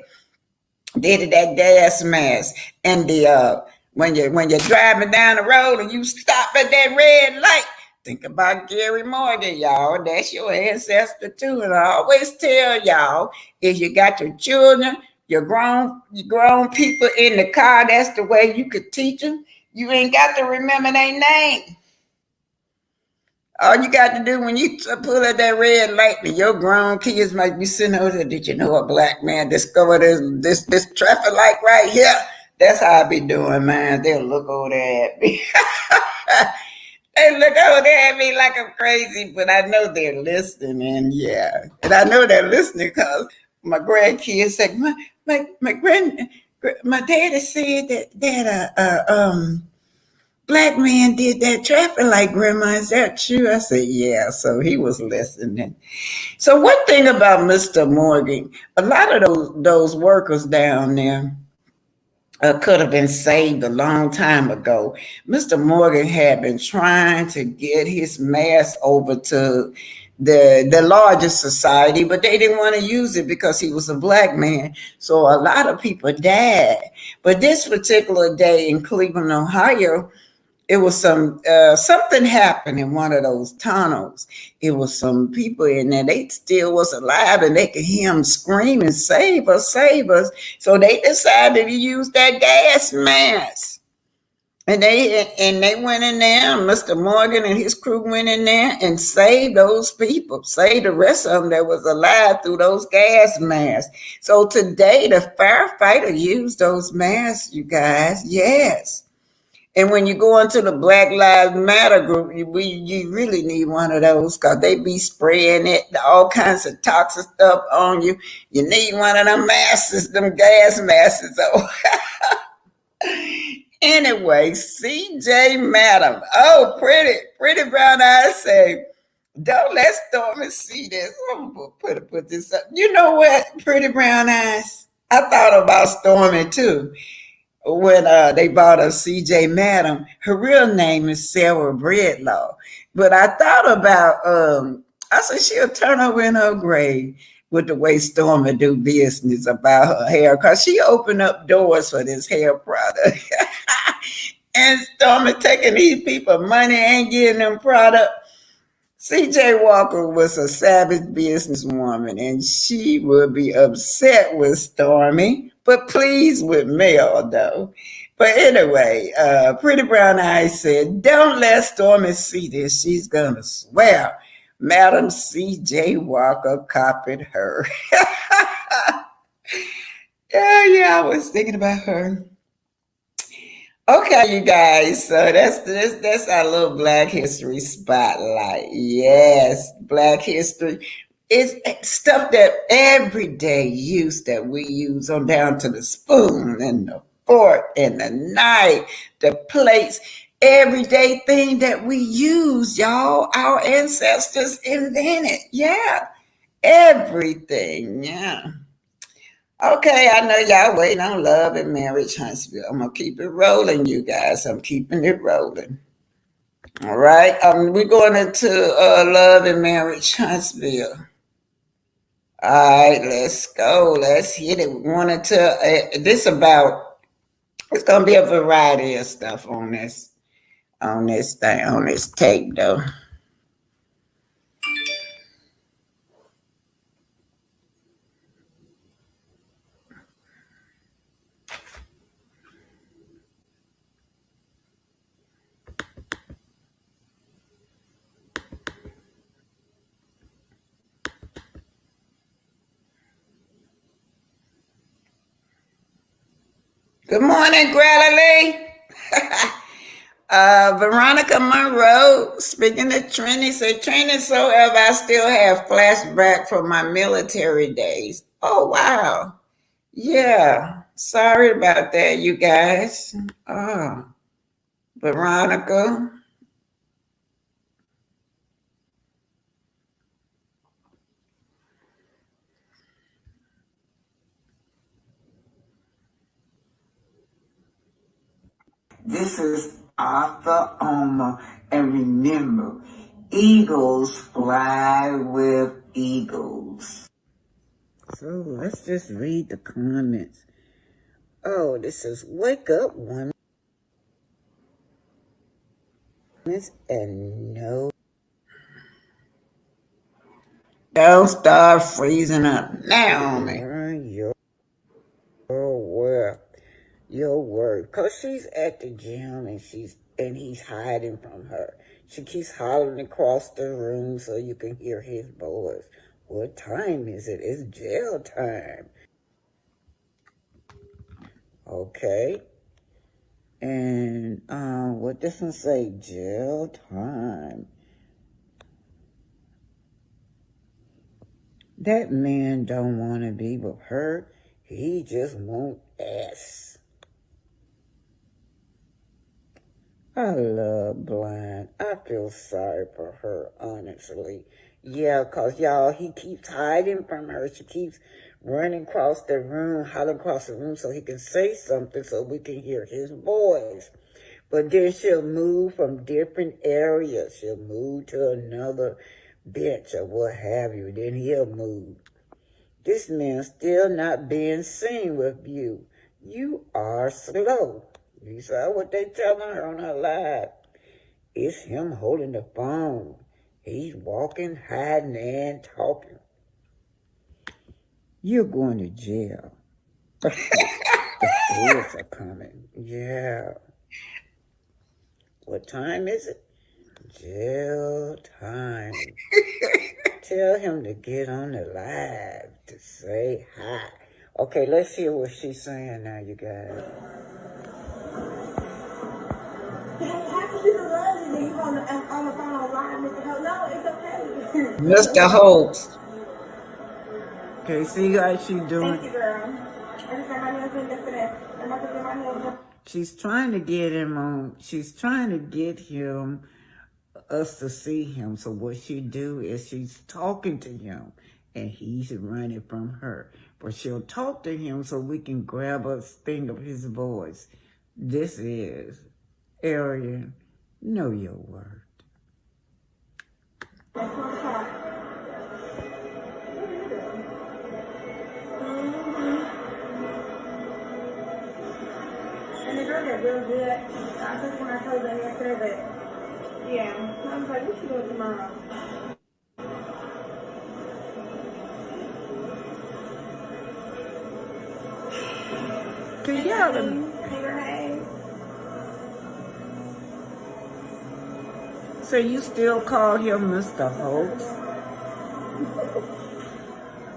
did that gas mask. And the when you're driving down the road and you stop at that red light, think about Gary Morgan, y'all. That's your ancestor too. And I always tell y'all, if you got your children, your grown people in the car, that's the way you could teach them. You ain't got to remember their name. All you got to do when you pull at that red light and your grown kids might be sitting over there, did you know a black man discovered this traffic light right here? That's how I be doing, man. They'll look over there at me. They look over there at me like I'm crazy, but I know they're listening, and yeah. And I know they're listening because my grandkids say, my daddy said that black man did that traffic light, Grandma. Is that true? I said, yeah. So he was listening. So one thing about Mr. Morgan, a lot of those workers down there could have been saved a long time ago. Mr. Morgan had been trying to get his mass over to the largest society, but they didn't want to use it because he was a black man. So a lot of people died. But this particular day in Cleveland, Ohio, it was something happened in one of those tunnels. It was some people in there. They still was alive and they could hear them screaming, save us, save us. So they decided to use that gas mask. And they went in there, and Mr. Morgan and his crew went in there and saved those people, saved the rest of them that was alive through those gas masks. So today the firefighter used those masks, you guys, yes. And when you go into the Black Lives Matter group, you really need one of those because they be spraying it, all kinds of toxic stuff on you. You need one of them masks, them gas masks. So anyway, CJ Madam. Oh, pretty brown eyes say, Don't let Stormy see this. I'm gonna put this up. You know what, Pretty Brown Eyes? I thought about Stormy too. When they bought her CJ Madam, her real name is Sarah Breadlaw. But I thought about I said she'll turn over in her grave with the way Stormy do business about her hair, because she opened up doors for this hair product. And Stormy taking these people money and getting them product. CJ Walker was a savage businesswoman, and she would be upset with Stormy, but pleased with Mel, though. But anyway, Pretty Brown Eyes said, don't let Stormy see this. She's going to swear Madam CJ Walker copied her. Yeah, I was thinking about her. Okay, you guys. So that's our little Black History spotlight. Yes, Black History. It's stuff that everyday use that we use on down to the spoon and the fork and the knife, the plates, everyday thing that we use, y'all. Our ancestors invented. Yeah, everything. Yeah. Okay, I know y'all waiting on Love and Marriage Huntsville. I'm gonna keep it rolling, you guys. I'm keeping it rolling. All right. We're going into Love and Marriage Huntsville. All right, let's go. Let's hit it. We wanted to this about it's gonna be a variety of stuff on this tape though. Good morning, Greta Lee. Veronica Monroe, speaking to Trini, said, Trini, so ever I still have flashback from my military days. Oh, wow. Yeah. Sorry about that, you guys. Oh, Veronica. This is Arthur Omer, and remember, eagles fly with eagles. So let's just read the comments. Oh, this is Wake Up Women and No. Don't start freezing up now, man. Your word, because she's at the gym and he's hiding from her. She keeps hollering across the room so you can hear his voice. What time is it? It's jail time. Okay. And what does it say? Jail time. That man don't want to be with her. He just won't ask. I love Blind. I feel sorry for her, honestly. Yeah, because, y'all, he keeps hiding from her. She keeps running across the room, hollering across the room so he can say something so we can hear his voice. But then she'll move from different areas. She'll move to another bench or what have you. Then he'll move. This man's still not being seen with you. You are slow. You saw what they telling her on her live. It's him holding the phone. He's walking, hiding, and talking. You're going to jail. The feds are coming. Yeah. What time is it? Jail time. Tell him to get on the live to say hi. Okay, let's hear what she's saying now, you guys. Mr. Holtz. Okay, see how she doing? Thank you, girl. She's trying to get him on. She's trying to get him us to see him. So what she do is she's talking to him and he's running from her. But she'll talk to him so we can grab a sting of his voice. This is Arionne. Know your word. And the girl got real good. I think when I told them yesterday that, yeah, I was like, we should do it tomorrow. Together. So you still call him Mr. Hoax?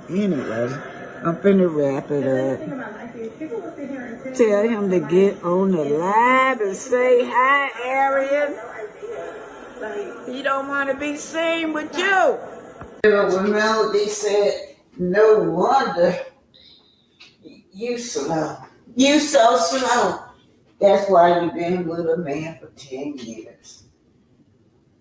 Anyway, I'm finna wrap it up. Tell him to get on the live and say hi, Arionne. He don't want to be seen with you. When Melody said, no wonder you slow. You so slow. That's why you've been with a man for 10 years.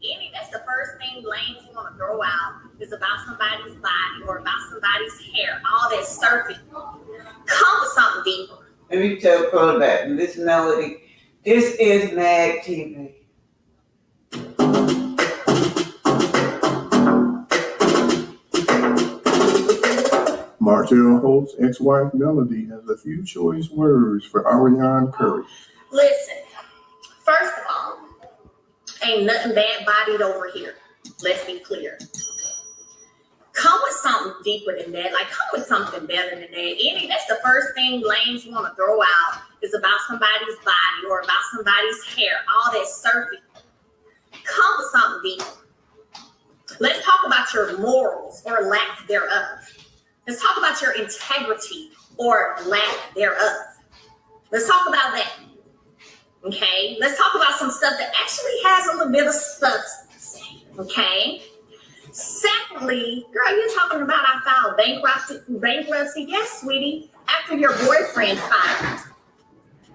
Annie, that's the first thing lanes want to throw out is about somebody's body or about somebody's hair, all that surfing. Come with something deeper. Let me tell Pearl that this Melody, this is Mag TV. Martel Holt's ex-wife Melody has a few choice words for Arionne Curry. Listen, first of all, ain't nothing bad-bodied over here. Let's be clear. Come with something deeper than that. Like, come with something better than that. Annie, that's the first thing lanes want to throw out is about somebody's body or about somebody's hair, all that surfing. Come with something deeper. Let's talk about your morals or lack thereof. Let's talk about your integrity or lack thereof. Let's talk about that. Okay? Let's talk about some stuff that actually has a little bit of substance. Okay? Secondly, girl, you're talking about I filed bankruptcy. Yes, sweetie. After your boyfriend filed.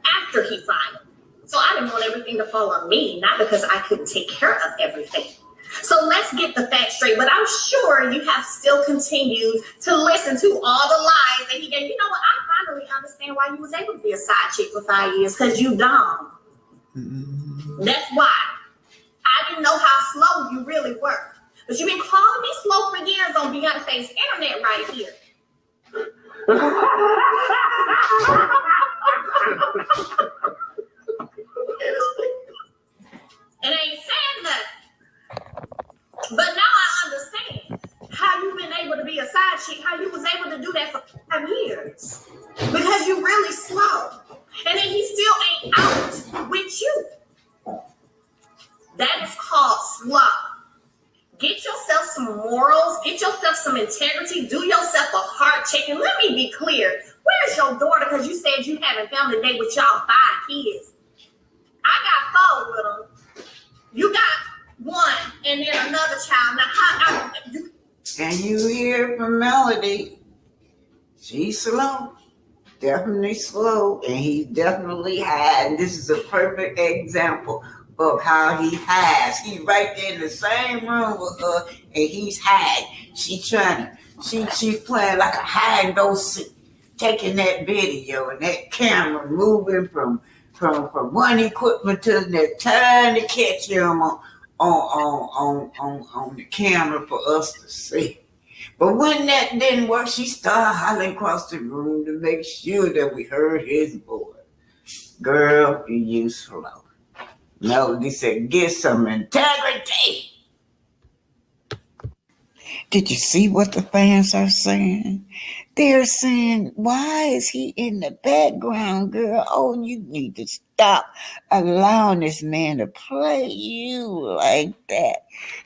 After he filed. So I didn't want everything to fall on me, not because I couldn't take care of everything. So let's get the facts straight. But I'm sure you have still continued to listen to all the lies that he gave. You know what? I finally understand why you was able to be a side chick for 5 years, because you dumb. That's why. I didn't know how slow you really were. But you've been calling me slow for years on Beyonce's internet right here. It ain't saying nothing. But now I understand how you've been able to be a side chick, how you was able to do that for 5 years. Because you really slow. And then he still ain't out with you. That is called slow. Get yourself some morals, get yourself some integrity, do yourself a heart check. And let me be clear, where's your daughter? Because you said you haven't family day with y'all 5 kids. I got 4 with them. You got 1 and then another child. Now, And you hear from Melody, she's slow. Definitely slow. And he's definitely high. And this is a perfect example of how he hides. He's right there in the same room with her and he's hiding. She's playing like a hide and go seek, taking that video and that camera, moving from one equipment to the next, trying to catch him on the camera for us to see. But when that didn't work, she started hollering across the room to make sure that we heard his voice. Girl, you slow. Melody said, get some integrity. Did you see what the fans are saying? They're saying, why is he in the background, girl? Oh, you need to stop allowing this man to play you like that.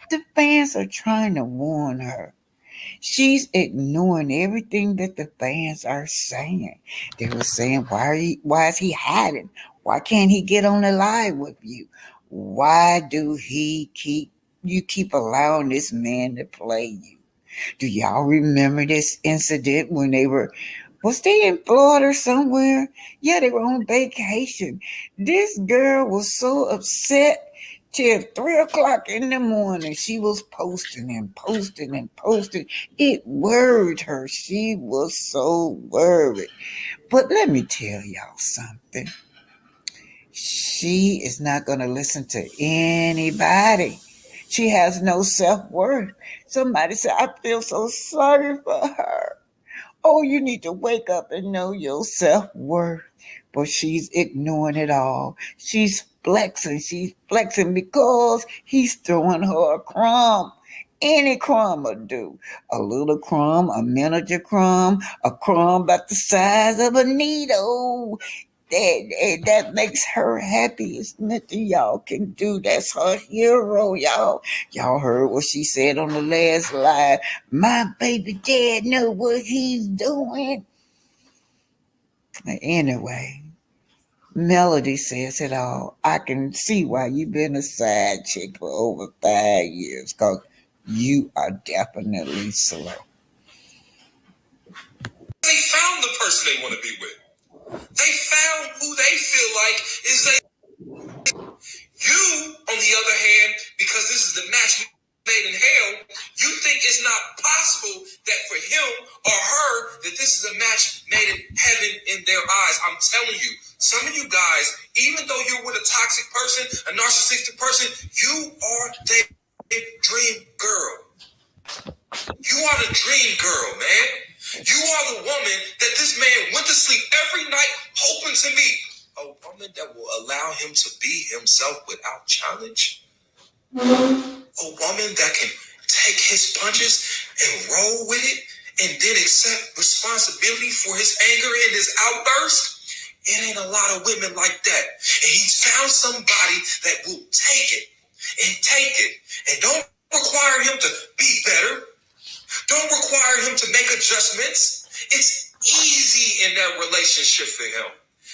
The fans are trying to warn her. She's ignoring everything that the fans are saying. They were saying, why is he hiding? Why can't he get on the live with you? Why do you keep allowing this man to play you? Do y'all remember this incident when was they in Florida somewhere? Yeah, they were on vacation. This girl was so upset till 3 o'clock in the morning. She was posting and posting and posting. It worried her. She was so worried. But let me tell y'all something. She is not going to listen to anybody. She has no self-worth. Somebody said, I feel so sorry for her. Oh, you need to wake up and know your self-worth. But she's ignoring it all. She's flexing. She's flexing because he's throwing her a crumb. Any crumb will do. A little crumb, a miniature crumb, a crumb about the size of a needle. That makes her happy. It's nothing y'all can do. That's her hero, y'all. Y'all heard what she said on the last live. My baby dad know what he's doing. Anyway, Melody says it all. I can see why you've been a side chick for over 5 years, because you are definitely slow. They found the person they want to be with. They found who they feel like is they. You, on the other hand, because this is the match made in hell, you think it's not possible that for him or her that this is a match made in heaven in their eyes. I'm telling you, some of you guys, even though you're with a toxic person, a narcissistic person, you are their dream girl. You are the dream girl, man. You are the woman that this man went to sleep every night hoping to meet. A woman that will allow him to be himself without challenge. A woman that can take his punches and roll with it and then accept responsibility for his anger and his outburst. It ain't a lot of women like that. And he's found somebody that will take it and don't require him to be better. Don't require him to make adjustments. It's easy in that relationship for him.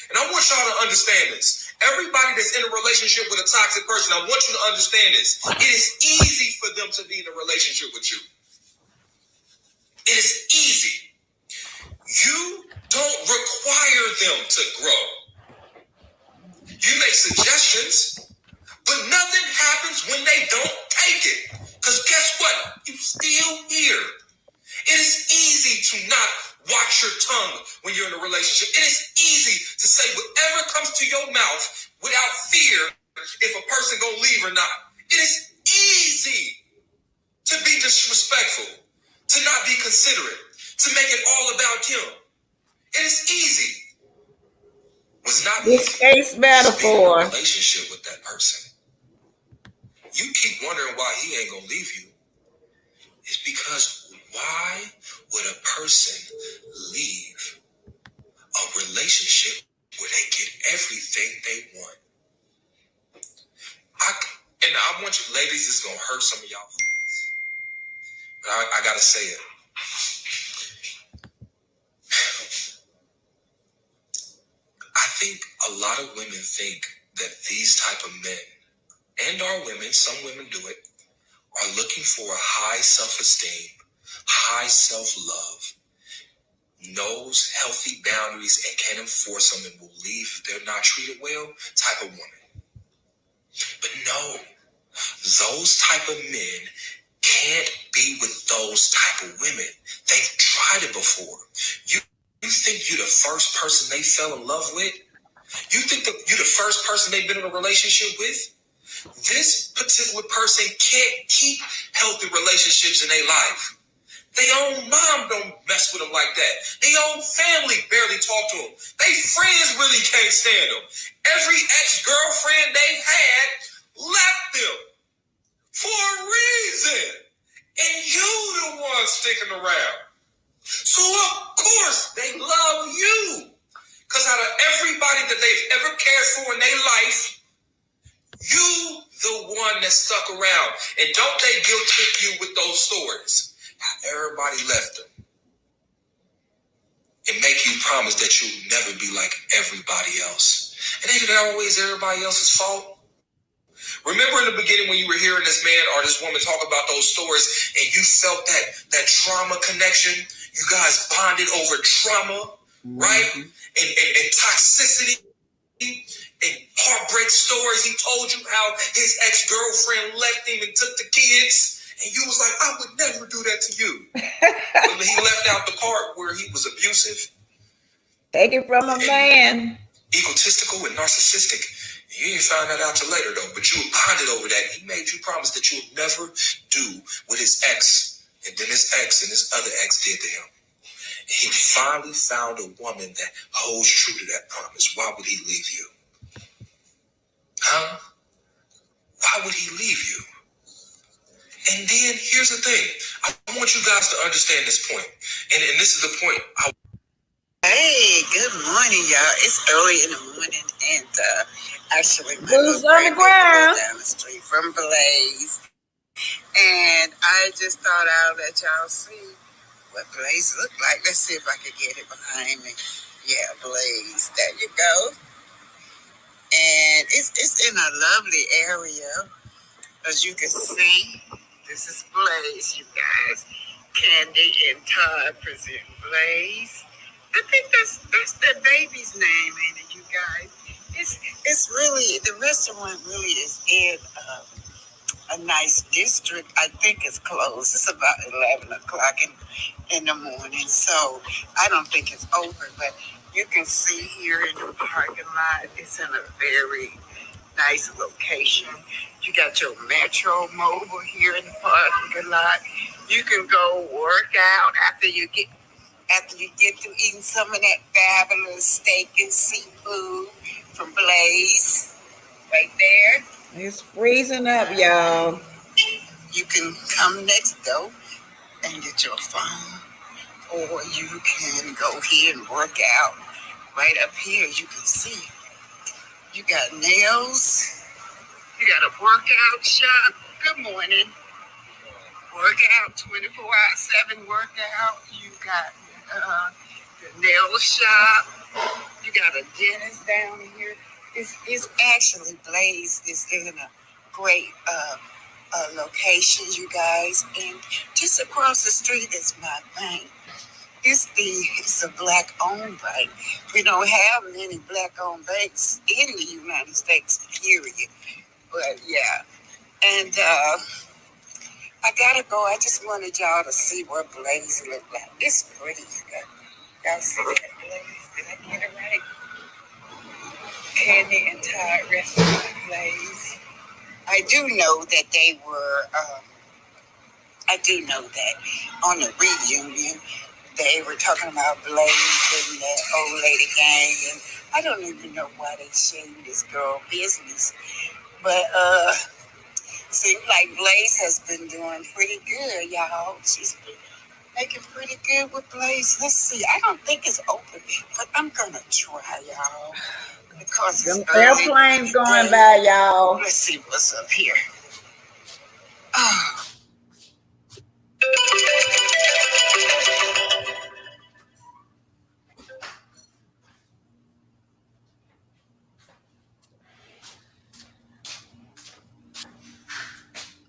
And I want y'all to understand this. Everybody that's in a relationship with a toxic person, I want you to understand this. It is easy for them to be in a relationship with you. It is easy. You don't require them to grow. You make suggestions, but nothing happens when they don't take it. Because guess what? You still here. It is easy to not watch your tongue when you're in a relationship. It is easy to say whatever comes to your mouth without fear if a person gonna leave or not. It is easy to be disrespectful, to not be considerate, to make it all about him. It is easy. Was not This case metaphor. In a relationship with that person. You keep wondering why he ain't gonna leave you. It's because why would a person leave a relationship where they get everything they want? I want you, ladies, this is going to hurt some of y'all feelings. But I got to say it. I think a lot of women think that these type of men, and our women, some women do it, are looking for a high self-esteem, high self-love, knows healthy boundaries and can enforce them and will leave if they're not treated well type of woman. But no, those type of men can't be with those type of women. They've tried it before. You think you're the first person they fell in love with? You think that you're the first person they've been in a relationship with? This particular person can't keep healthy relationships in their life. Their own mom don't mess with them like that. Their own family barely talk to them. Their friends really can't stand them. Every ex-girlfriend they've had left them for a reason. And you the one sticking around. So of course they love you. Because out of everybody that they've ever cared for in their life, you the one that stuck around. And don't they guilt trip you with those stories? How everybody left them. And make you promise that you'll never be like everybody else. And ain't it always everybody else's fault? Remember in the beginning when you were hearing this man or this woman talk about those stories and you felt that trauma connection? You guys bonded over trauma, right? And toxicity. And heartbreak stories. He told you how his ex-girlfriend left him and took the kids. And you was like, I would never do that to you. But he left out the part where he was abusive. Take it from a man. Egotistical and narcissistic. You didn't find that out till later, though. But you bonded over that. He made you promise that you would never do what his ex and then his ex and his other ex did to him. And he finally found a woman that holds true to that promise. Why would he leave you? Huh? Why would he leave you? And then here's the thing. I want you guys to understand this point. And this is the point. Hey, good morning, y'all. It's early in the morning, and actually, my Boots little on the ground down the street from Blaze. And I just thought I'd let y'all see what Blaze looked like. Let's see if I can get it behind me. Yeah, Blaze. There you go. And it's in a lovely area. As you can see, this is Blaze, you guys. Candy and Todd present Blaze. I think that's their baby's name, ain't it, you guys? It's really, the restaurant really is in a nice district. I think it's closed. It's about 11 o'clock in the morning, so I don't think it's open, but you can see here in the parking lot, it's in a very nice location. You got your Metro Mobile here in the parking lot. You can go work out after you get through eating some of that fabulous steak and seafood from Blaze. Right there. It's freezing up, y'all. You can come next door and get your phone, or you can go here and work out. Right up here, you can see. You got nails. You got a workout shop. Good morning. Workout, 24/7 workout. You got the nail shop. You got a dentist down here. It's actually Blaze is in a great location, you guys. And just across the street is my bank. It's a black-owned bank. We don't have many black-owned banks in the United States, period. But yeah, and I gotta go. I just wanted y'all to see what Blaze look like. It's pretty, you guys. Y'all see that Blaze? Did I get it right? Candy and Todd Restaurant Blaze. I do know that they were. I do know that on the reunion they were talking about Blaze and that old lady gang, and I don't even know why they shamed this girl business, but seems like Blaze has been doing pretty good, y'all. She's been making pretty good with Blaze. Let's see. I don't think it's open, but I'm gonna try, y'all. Because them airplanes going by, y'all. Let's see what's up here. Oh.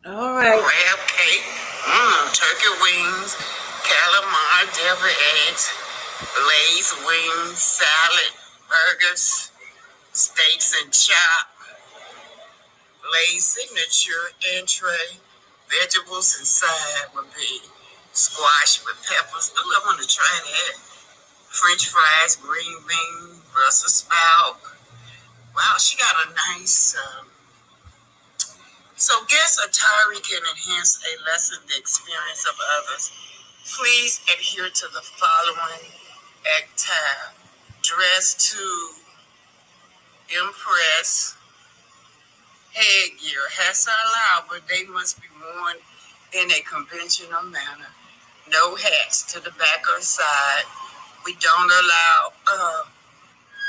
All right. Crab cake, turkey wings, calamari, deviled eggs, Blaze wings, salad, burgers, steaks and chop, Blaze signature entree, vegetables inside would be squash with peppers. Ooh, I want to try that. French fries, green bean, Brussels sprout. Wow, she got a nice. So guest attire can enhance a lesson the experience of others. Please adhere to the following attire. Dress to impress. Headgear. Hats are allowed, but they must be worn in a conventional manner. No hats to the back or side. We don't allow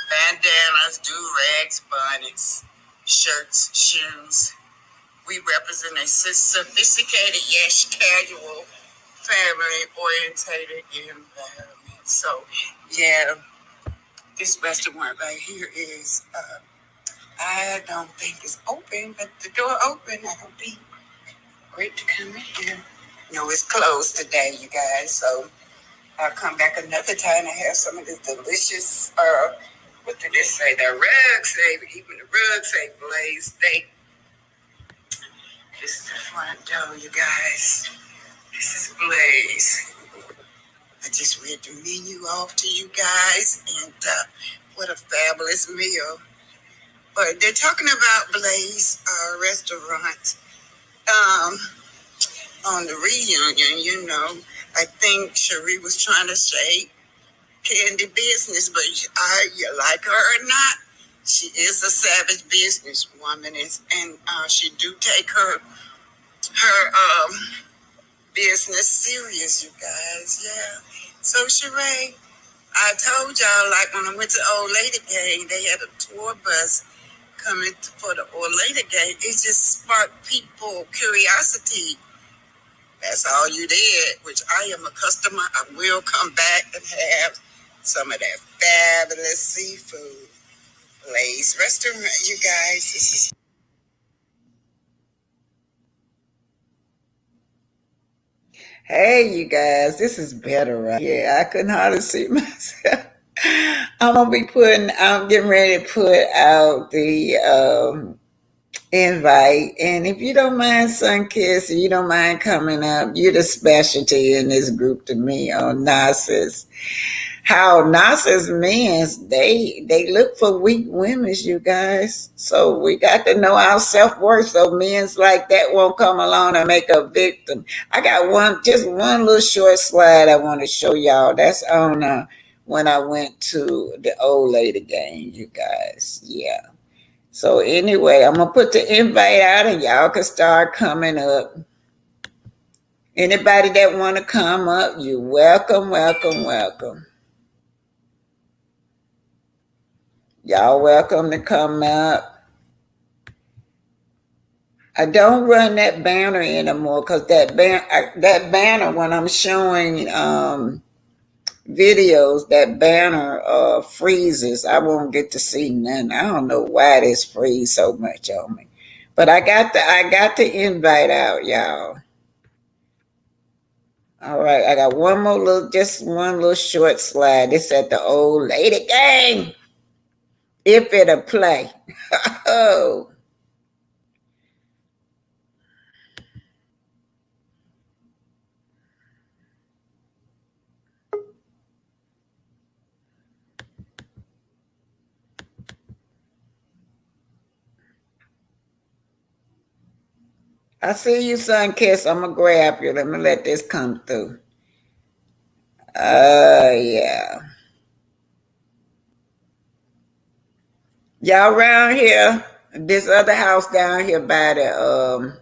bandanas, do-rags, bonnets, shirts, shoes. We represent a sophisticated, yes, casual, family-orientated environment. So, yeah, this restaurant right here is, I don't think it's open, but the door open. That'll be great to come in here. No, it's closed today, you guys, so I'll come back another time and have some of this delicious What did it say? The rug say, even the rug say Blaze. This is the front door, you guys. This is Blaze. I just read the menu off to you guys, and what a fabulous meal. But they're talking about Blaze restaurant on the reunion, you know. I think Cherie was trying to say Candy business, but you like her or not, she is a savage businesswoman, and she do take her business serious, you guys. Yeah. So Sheree, I told y'all, like when I went to Old Lady Gang, they had a tour bus coming for the Old Lady Gang. It just sparked people curiosity. That's all you did, which I am a customer. I will come back and have some of that fabulous seafood. Blaze Restaurant, you guys. This is Hey, you guys, this is better, right? Yeah, I couldn't hardly see myself. I'm getting ready to put out the invite. And if you don't mind, Sunkiss, you don't mind coming up, you're the specialty in this group to me on narcissists. How narcissist men, they look for weak women, you guys. So we got to know our self-worth so men's like that won't come along and make a victim. I got just one little short slide I want to show y'all. That's on when I went to the Old Lady Gang, you guys. Yeah. So anyway, I'm gonna put the invite out and y'all can start coming up. Anybody that want to come up, you're welcome, welcome, welcome. Y'all welcome to come up. I don't run that banner anymore because that banner when I'm showing videos, that banner freezes. I won't get to see none. I don't know why this freeze so much on me. But I got the invite out, y'all. All right, I got one little short slide. It's at the Old Lady Gang. If it'll play. Oh. I see you, Sunkiss. I'm going to grab you. Let me let this come through. Yeah. Y'all around here, this other house down here by the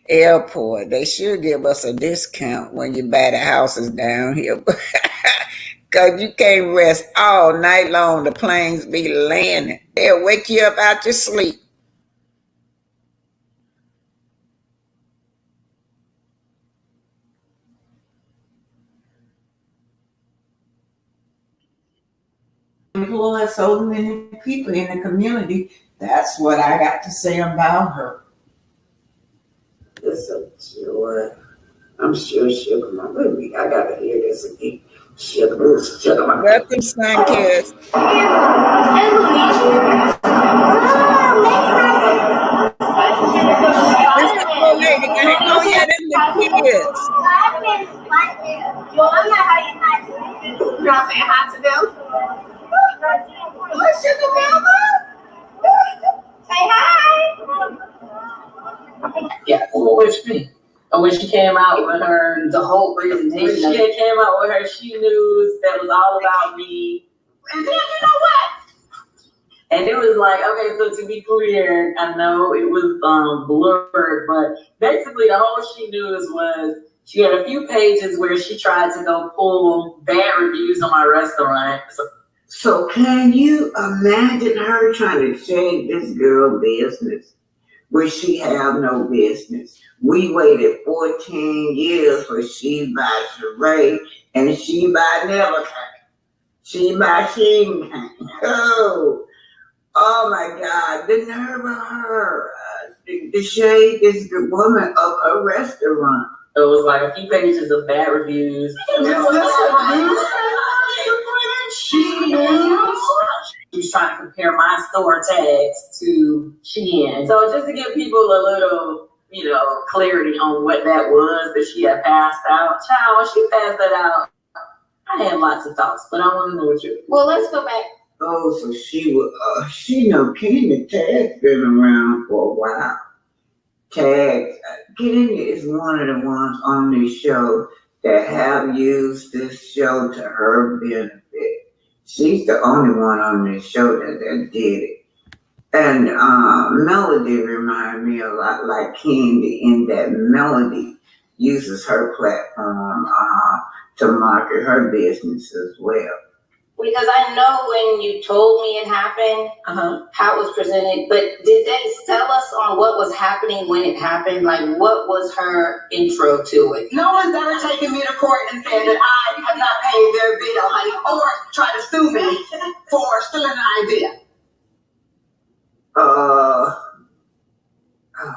airport, they should give us a discount when you buy the houses down here. Because you can't rest all night long. The planes be landing. They'll wake you up out your sleep. Employ so many people in the community. That's what I got to say about her. It's a joy. I'm sure Sugar Mama. I gotta hear this again. Sugar Mama. Welcome, Sunkiss. This is the old lady. Oh yeah, this is the kids. You all saying hi to them? What's Sugar Mama? Say hi. Yeah, which me? And when she came out with her, the whole presentation. When she came out with her she news that was all about me. And then you know what? And it was like, okay, so to be clear, I know it was blurred, but basically the whole she news was she had a few pages where she tried to go pull bad reviews on my restaurant. So can you imagine her trying to shake this girl business where she have no business? We waited 14 years for She by Sheree and She by Never Came. She by She Came. Oh my God, the nerve of her. The shade is the woman of her restaurant. It was like a few pages of bad reviews. She compare my store tags to Shein. So just to give people a little, clarity on what that was that she had passed out. Child, when she passed that out, I had lots of thoughts, but I want to know what you. Well, let's go back. Oh, so she know Kenny Tag's been around for a while. Tag, Kenny is one of the ones on this show that have used this show to her benefit. She's the only one on this show that did it. And Melody reminded me a lot like Candy in that Melody uses her platform to market her business as well. Because I know when you told me it happened, how it was presented, but did they tell us on what was happening when it happened? Like, what was her intro to it? No one's ever taken me to court and said that I have not paid their bill, honey, or tried to sue me for stealing an idea. Oh God. I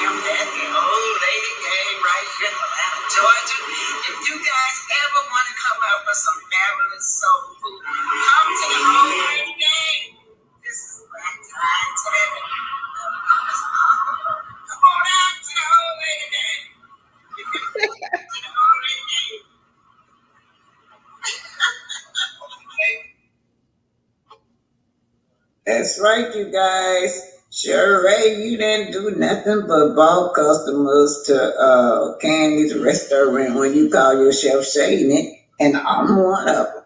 am that old lady gang right here in Atlanta, Georgia. If you guys ever want to come out for some fabulous soul food, come to the old lady gang. This is black tie Tammy. Come on out to the old lady gang. To the old lady gang. That's right, you guys. Sure, Ray, you didn't do nothing but ball customers to Candy's restaurant when you call yourself shading it, and I'm one of them.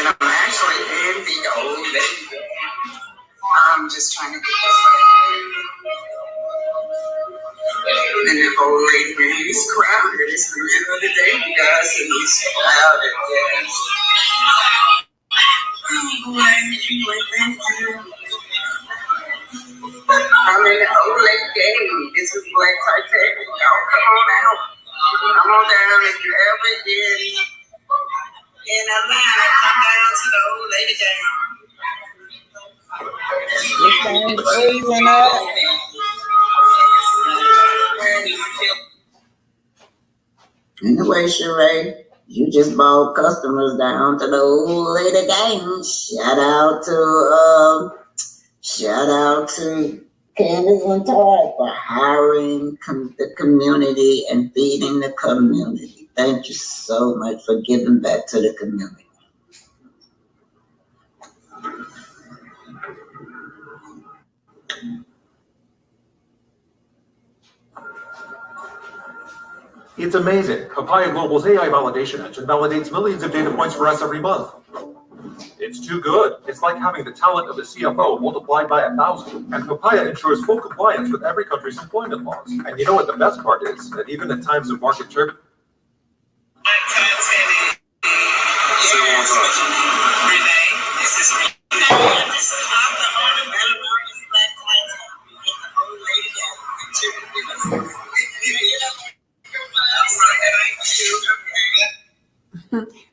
I'm actually in the old lady. I'm just trying to get this right. And the old lady, man, it's crowded. It's the middle of the day, you guys, and it's crowded. Yes. I'm in the old lady game. This is Black Titanic. Y'all come on out. Come on down if you ever in Atlanta. Come down to the old lady game. This thing freezing up. Anyway, Sheree, you just brought customers down to the old lady gang. Shout out to Candace and Todd for hiring the community and feeding the community. Thank you so much for giving back to the community. It's amazing. Papaya Global's AI validation engine validates millions of data points for us every month. It's too good. It's like having the talent of the CFO multiplied by 1,000. And Papaya ensures full compliance with every country's employment laws. And you know what the best part is? That even in times of market turbulence,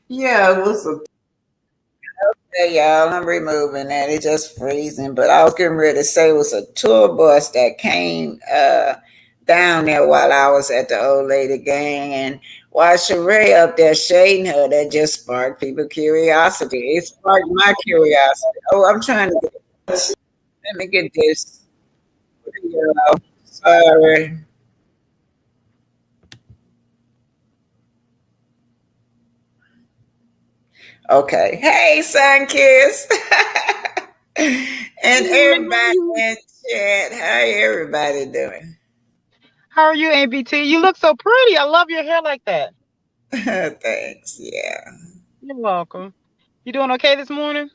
Yeah, it was okay, y'all. I'm removing that. It's just freezing. But I was getting ready to say it was a tour bus that came down there while I was at the old lady gang. And while Sheree up there shading her, that just sparked people's curiosity. It sparked my curiosity. Oh, I'm trying to get this. Let me get this. Sorry. Okay. Hey, Sunkiss. And everybody in chat. How everybody doing? How are you, ABT? You look so pretty. I love your hair like that. Thanks. Yeah. You're welcome. You doing okay this morning?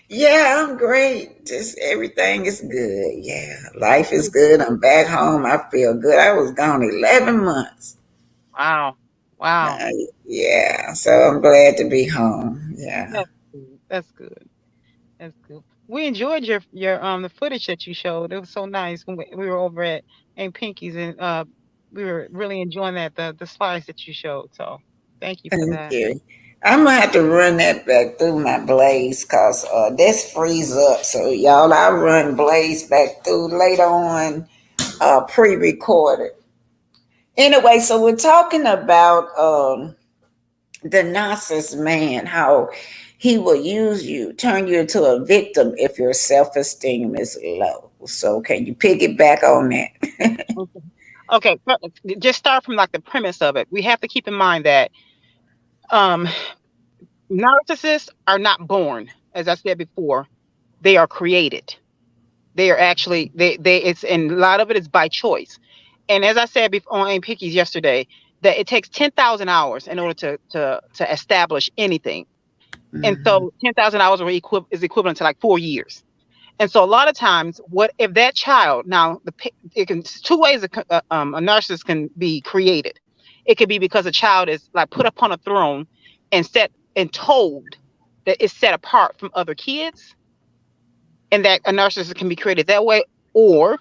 Yeah, I'm great. Just everything is good. Yeah. Life is good. I'm back home. I feel good. I was gone 11 months. Wow. Yeah. So I'm glad to be home. Yeah. That's good. We enjoyed your the footage that you showed. It was so nice when we were over at Aunt Pinky's, and we were really enjoying that the slides that you showed. So thank you for that. Thank you. I'm gonna have to run that back through my Blaze because this freeze up. So y'all, I run Blaze back through later on, pre-recorded. Anyway, so we're talking about the narcissist man, how he will use you, turn you into a victim if your self-esteem is low. So can you piggyback on that? Okay. Okay, just start from like the premise of it. We have to keep in mind that um, narcissists are not born, as I said before. They are created. They are actually they it's and a lot of it is by choice. And as I said before on Pickies yesterday, that it takes 10,000 hours in order to establish anything. And Mhm. so 10,000 hours is equivalent to like 4 years. And so a lot of times, what if that child now it can two ways a narcissist can be created. It could be because a child is like put upon a throne and set and told that it's set apart from other kids, and that a narcissist can be created that way, or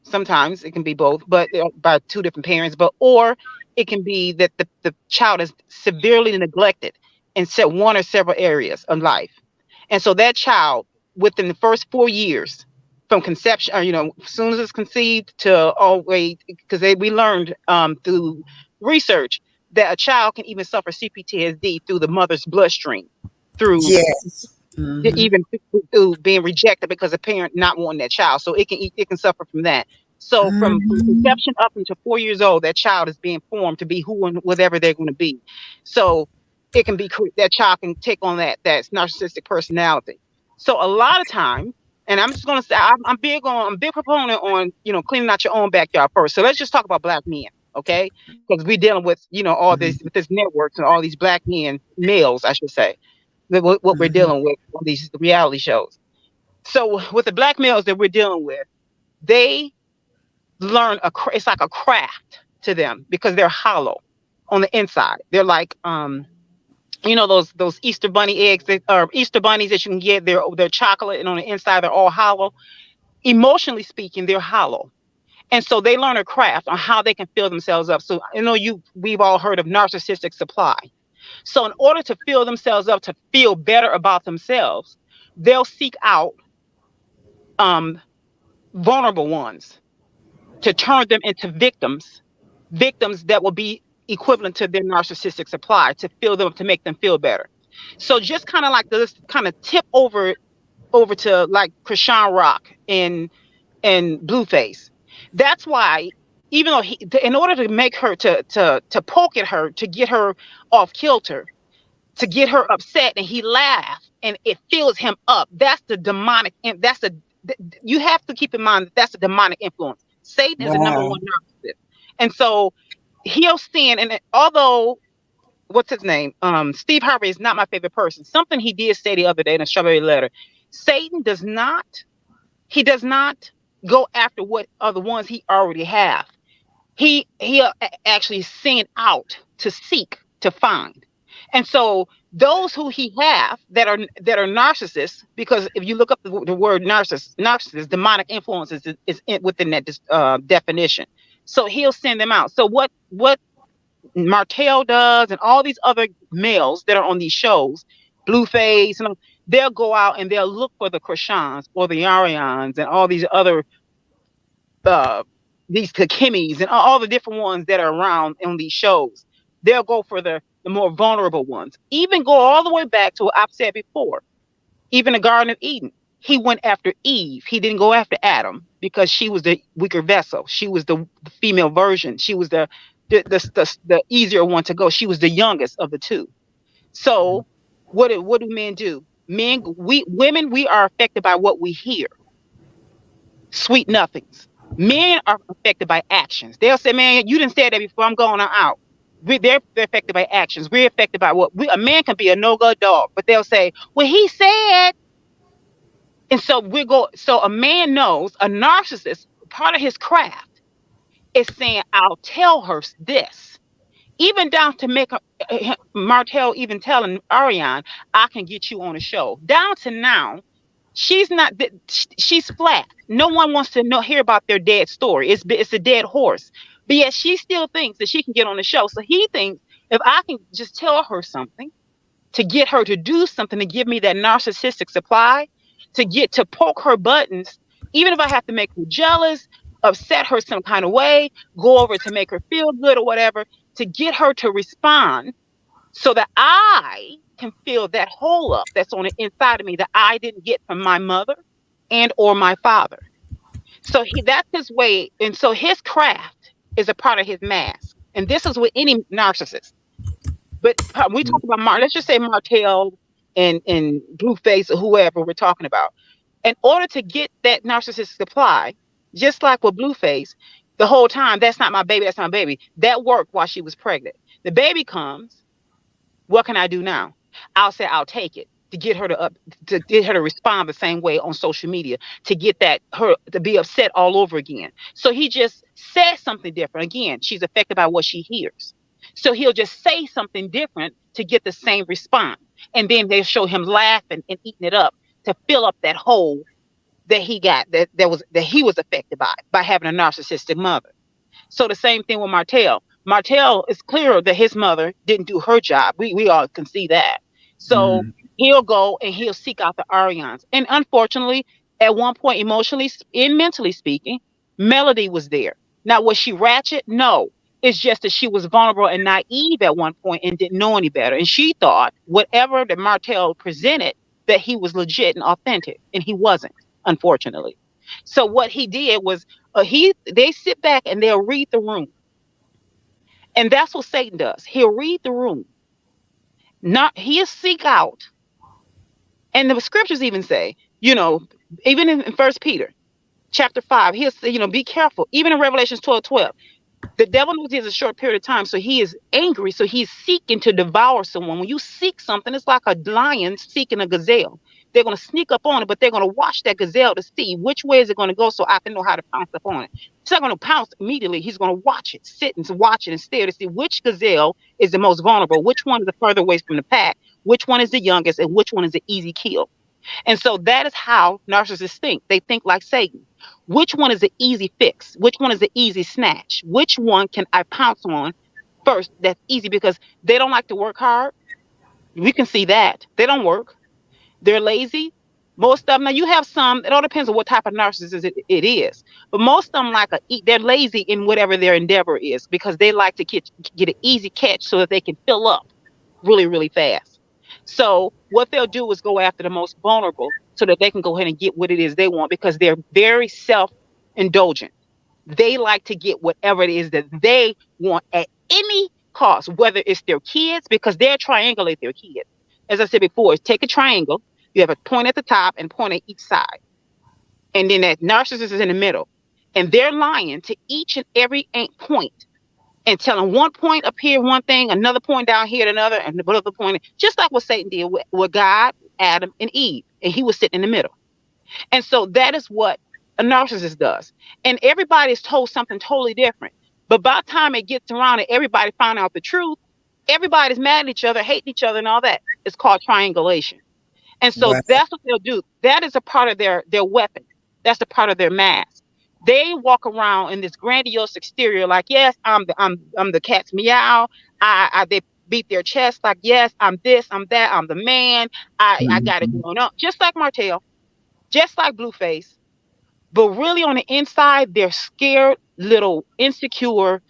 sometimes it can be both, but by two different parents, but or it can be that the child is severely neglected in one or several areas of life. And so that child, within the first 4 years from conception, or as soon as it's conceived to always, because we learned through research that a child can even suffer CPTSD through the mother's bloodstream, through Yes. Hmm. even through being rejected because a parent not wanting that child. So it can suffer from that. So from Hmm. conception up until 4 years old, that child is being formed to be who and whatever they're going to be. So it can be that child can take on that narcissistic personality. So a lot of times, and I'm just going to say I'm big proponent on cleaning out your own backyard first. So let's just talk about black men, okay? Because we're dealing with all this with this networks and all these black men, males, I should say, what we're Hmm. dealing with on these reality shows. So with the black males that we're dealing with, they learn it's like a craft to them because they're hollow on the inside. They're like those Easter bunny eggs or Easter bunnies that you can get. They're chocolate, and on the inside they're all hollow. Emotionally speaking, they're hollow. And so they learn a craft on how they can fill themselves up. So we've all heard of narcissistic supply. So in order to fill themselves up, to feel better about themselves, they'll seek out um, vulnerable ones to turn them into victims that will be equivalent to their narcissistic supply, to fill them up, to make them feel better. So just kind of like this kind of tip over to like Krishan Rock and Blueface. That's why, even though in order to make her to poke at her, to get her off kilter, to get her upset, and he laughs and it fills him up. That's the demonic, and you have to keep in mind that that's a demonic influence. Satan is the number Wow. one narcissist. And so he'll stand, and although what's his name? Steve Harvey is not my favorite person. Something he did say the other day in a Strawberry Letter. Satan does not go after what are the ones he already have. He'll actually send out to seek, to find. And so those who he have that are narcissists, because if you look up the word narcissist, demonic influences is within that definition. So he'll send them out. So what Martel does, and all these other males that are on these shows, Blueface, they'll go out and they'll look for the Krishans or the Arionnes and all these other uh, these Kimmys and all the different ones that are around on these shows. They'll go for the more vulnerable ones. Even go all the way back to what I've said before. Even the Garden of Eden, he went after Eve. He didn't go after Adam because she was the weaker vessel. She was the female version. She was the easier one to go. She was the youngest of the two. So what do men do? Women, we are affected by what we hear. Sweet nothings. Men are affected by actions. They'll say, "Man, you didn't say that before. I'm going out." They're affected by actions. We're affected by a man can be a no-good dog, but they'll say, "Well, he said." And so so a man knows, a narcissist, part of his craft is saying, "I'll tell her this." Even down to make Martel even telling Ariane, "I can get you on a show." Down to now, she's not. She's flat. No one wants to hear about their dead story. It's a dead horse. But yet she still thinks that she can get on the show. So he thinks, if I can just tell her something, to get her to do something, to give me that narcissistic supply, to poke her buttons, even if I have to make her jealous, upset her some kind of way, go over to make her feel good or whatever, to get her to respond so that I can fill that hole up that's on the inside of me that I didn't get from my mother and or my father. So that's his way. And so his craft is a part of his mask. And this is with any narcissist. But we talk about let's just say Martel and Blueface or whoever we're talking about. In order to get that narcissistic supply, just like with Blueface, the whole time, that's not my baby, that's not my baby. That worked while she was pregnant. The baby comes, what can I do now? I'll say I'll take it to get her to get her to respond the same way on social media, to get her to be upset all over again. So he just says something different. Again, she's affected by what she hears. So he'll just say something different to get the same response. And then they'll show him laughing and eating it up to fill up that hole that he got that he was affected by having a narcissistic mother. So the same thing with Martel. Martel is clear that his mother didn't do her job. We all can see that. So he'll go and he'll seek out the Arionnes. And unfortunately, at one point, emotionally and mentally speaking, Melody was there. Now, was she ratchet? No. It's just that she was vulnerable and naive at one point and didn't know any better. And she thought whatever that Martel presented, that he was legit and authentic. And he wasn't, unfortunately. So what he did was they sit back and they'll read the room. And that's what Satan does. He'll read the room. He'll seek out. And the scriptures even say, even in 1 Peter chapter 5, he'll say, be careful. Even in Revelations 12:12, the devil knows he has a short period of time, so he is angry, so he's seeking to devour someone. When you seek something, it's like a lion seeking a gazelle. They're going to sneak up on it, but they're going to watch that gazelle to see which way is it going to go so I can know how to pounce up on it. He's not going to pounce immediately. He's going to watch it, sit and watch it and stare to see which gazelle is the most vulnerable, which one is the further away from the pack, which one is the youngest, and which one is the easy kill. And so that is how narcissists think. They think like Satan. Which one is the easy fix? Which one is the easy snatch? Which one can I pounce on first? That's easy because they don't like to work hard. We can see that. They don't work. They're lazy. Most of them, now you have some, it all depends on what type of narcissist it is. But most of them they're lazy in whatever their endeavor is because they like to get an easy catch so that they can fill up really, really fast. So what they'll do is go after the most vulnerable so that they can go ahead and get what it is they want because they're very self-indulgent. They like to get whatever it is that they want at any cost, whether it's their kids, because they'll triangulate their kids. As I said before, take a triangle. You have a point at the top and point at each side. And then that narcissist is in the middle. And they're lying to each and every point and telling one point up here, one thing, another point down here, another, and another point, just like what Satan did with God, Adam, and Eve. And he was sitting in the middle. And so that is what a narcissist does. And everybody is told something totally different. But by the time it gets around and everybody found out the truth, everybody's mad at each other, hating each other and all that. It's called triangulation. And so that's what they'll do. That is a part of their weapon. That's a part of their mask. They walk around in this grandiose exterior, like, yes, I'm the cat's meow. They beat their chest, like, yes, I'm this, I'm that, I'm the man. I got it going on, just like Martel, just like Blueface. But really, on the inside, they're scared, little insecure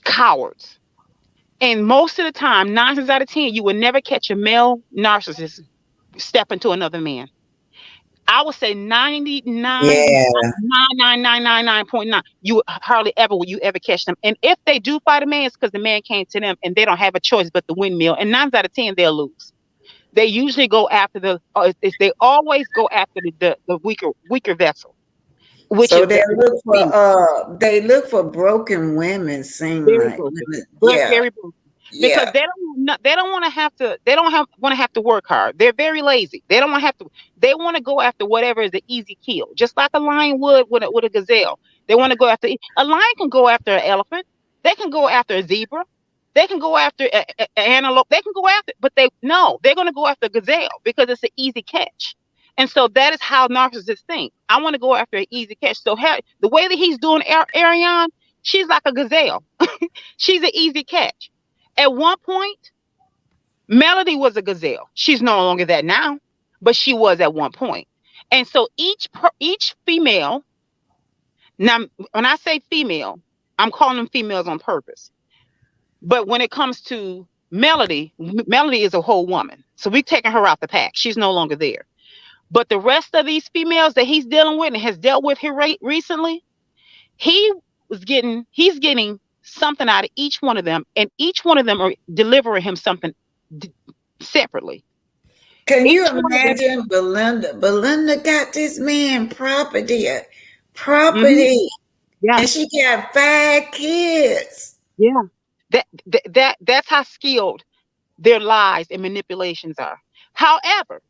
cowards. And most of the time, 9 times out of 10, you will never catch a male narcissist step into another man. I would say 99.999.9. You hardly ever will you ever catch them. And if they do fight a man, it's because the man came to them and they don't have a choice but the windmill. And 9 out of 10, they'll lose. They usually go after they always go after the weaker vessel. So they look for broken women, very broken. Because they don't want to have to work hard. They're very lazy. They don't want to have to. They want to go after whatever is the easy kill, just like a lion would with a gazelle. They want to go after a lion. Can go after an elephant. They can go after a zebra. They can go after an antelope. They can go after, but they're going to go after a gazelle because it's an easy catch. And so that is how narcissists think. I want to go after an easy catch. So the way that he's doing Arionne, she's like a gazelle. She's an easy catch. At one point, Melody was a gazelle. She's no longer that now, but she was at one point. And so each female Now, when I say female, I'm calling them females on purpose. But when it comes to Melody, Melody is a whole woman. So we've taken her out the pack. She's no longer there. But the rest of these females that he's dealing with and has dealt with here recently, he's getting something out of each one of them, and each one of them are delivering him something separately. Can you Each one of them. imagine Belinda? Belinda got this man property, Mhm. Yeah, and she got 5 kids. yeah. That's how skilled their lies and manipulations are. However,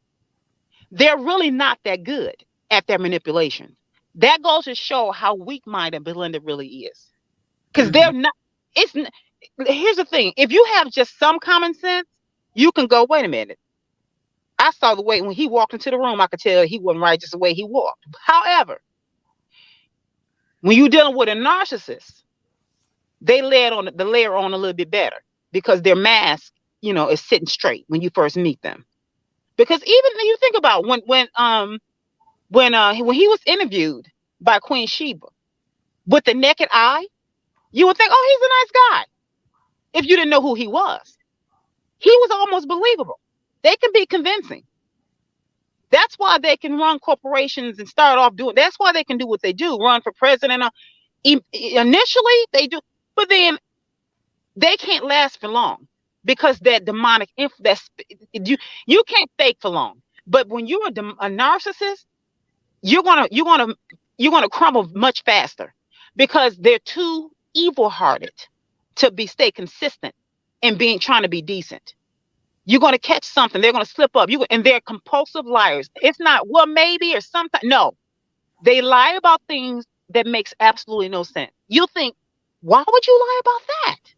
they're really not that good at their manipulation. That goes to show how weak-minded Belinda really is. Because they're not. It's Here's the thing: if you have just some common sense, you can go. Wait a minute. I saw the way when he walked into the room. I could tell he wasn't right just the way he walked. However, when you're dealing with a narcissist, they lay it on the layer on a little bit better because their mask, is sitting straight when you first meet them. Because even when you think about when he was interviewed by Queen Sheba with the naked eye, you would think, oh, he's a nice guy. If you didn't know who he was, he was almost believable. They can be convincing. That's why they can run corporations and start off doing. That's why they can do what they do, run for president. Initially, they do, but then they can't last for long because that demonic you can't fake for long. But when you're a narcissist, you're gonna crumble much faster because they're too evil-hearted to stay consistent and trying to be decent. You're gonna catch something. They're gonna slip up. And they're compulsive liars. It's not well maybe or sometimes. No, they lie about things that makes absolutely no sense. You'll think, why would you lie about that?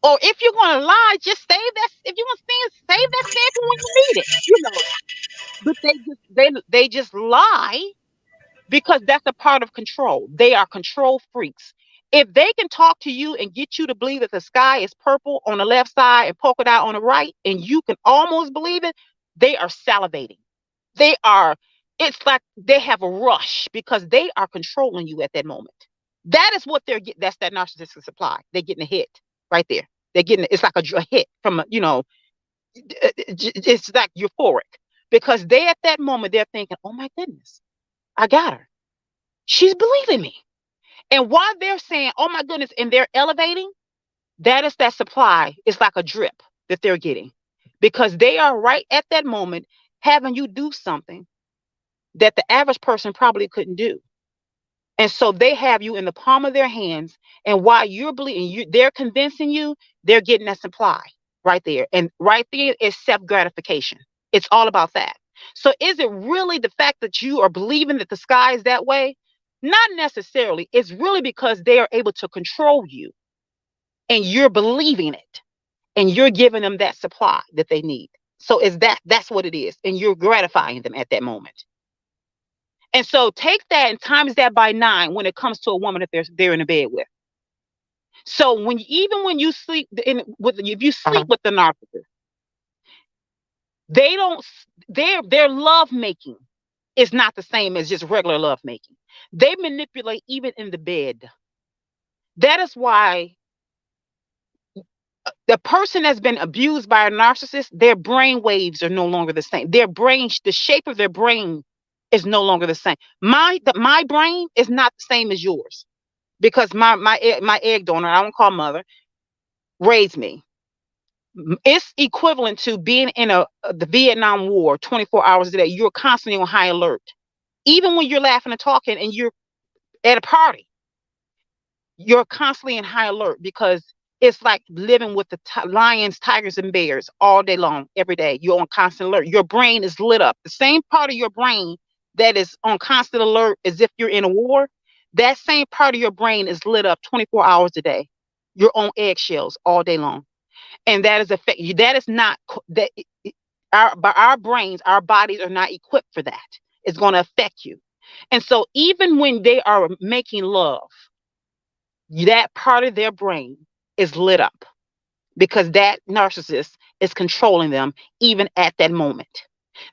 Or if you're gonna lie, just save that. If you're gonna save that sample when you need it. But they just lie because that's a part of control. They are control freaks. If they can talk to you and get you to believe that the sky is purple on the left side and polka dot on the right, and you can almost believe it, they are salivating. It's like they have a rush because they are controlling you at that moment. That is what they're getting. That's that narcissistic supply. They're getting a hit right there. It's like a hit from it's like euphoric because they at that moment, they're thinking, oh my goodness, I got her. She's believing me. And while they're saying, oh my goodness, and they're elevating, that is that supply. It's like a drip that they're getting because they are right at that moment having you do something that the average person probably couldn't do. And so they have you in the palm of their hands. And while you're believing, they're convincing you, they're getting that supply right there. And right there is self-gratification. It's all about that. So is it really the fact that you are believing that the sky is that way? Not necessarily. It's really because they are able to control you and you're believing it and you're giving them that supply that they need. So that's what it is. And you're gratifying them at that moment. And so take that and times that by 9 when it comes to a woman that they're in a bed with. So even when you sleep if you sleep with the narcissist, they don't their love making is not the same as just regular love making. They manipulate even in the bed. That is why the person that's been abused by a narcissist, their brain waves are no longer the same. The shape of their brain is no longer the same. My brain is not the same as yours because my egg donor, I don't call mother, raised me. It's equivalent to being in the Vietnam War 24 hours a day. You're constantly on high alert. Even when you're laughing and talking and you're at a party, you're constantly in high alert because it's like living with the lions, tigers, and bears all day long, every day. You're on constant alert. Your brain is lit up. The same part of your brain that is on constant alert as if you're in a war, that same part of your brain is lit up 24 hours a day. You're on eggshells all day long. And that is our brains, our bodies are not equipped for that. It's going to affect you. And so even when they are making love, that part of their brain is lit up because that narcissist is controlling them even at that moment.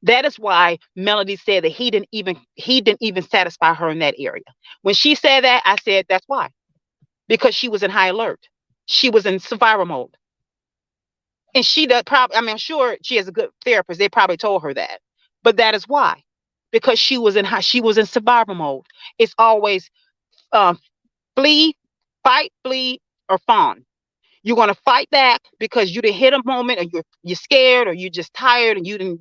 That is why Melody said that he didn't even satisfy her in that area. When she said that, I said that's why. Because she was in high alert. She was in survival mode. And she does probably, I mean, I'm sure she has a good therapist. They probably told her that. But that is why. Because she was in survival mode. It's always um, flee, fight, flee, or fawn. You're gonna fight back because you didn't hit a moment, or you're scared, or you're just tired, and you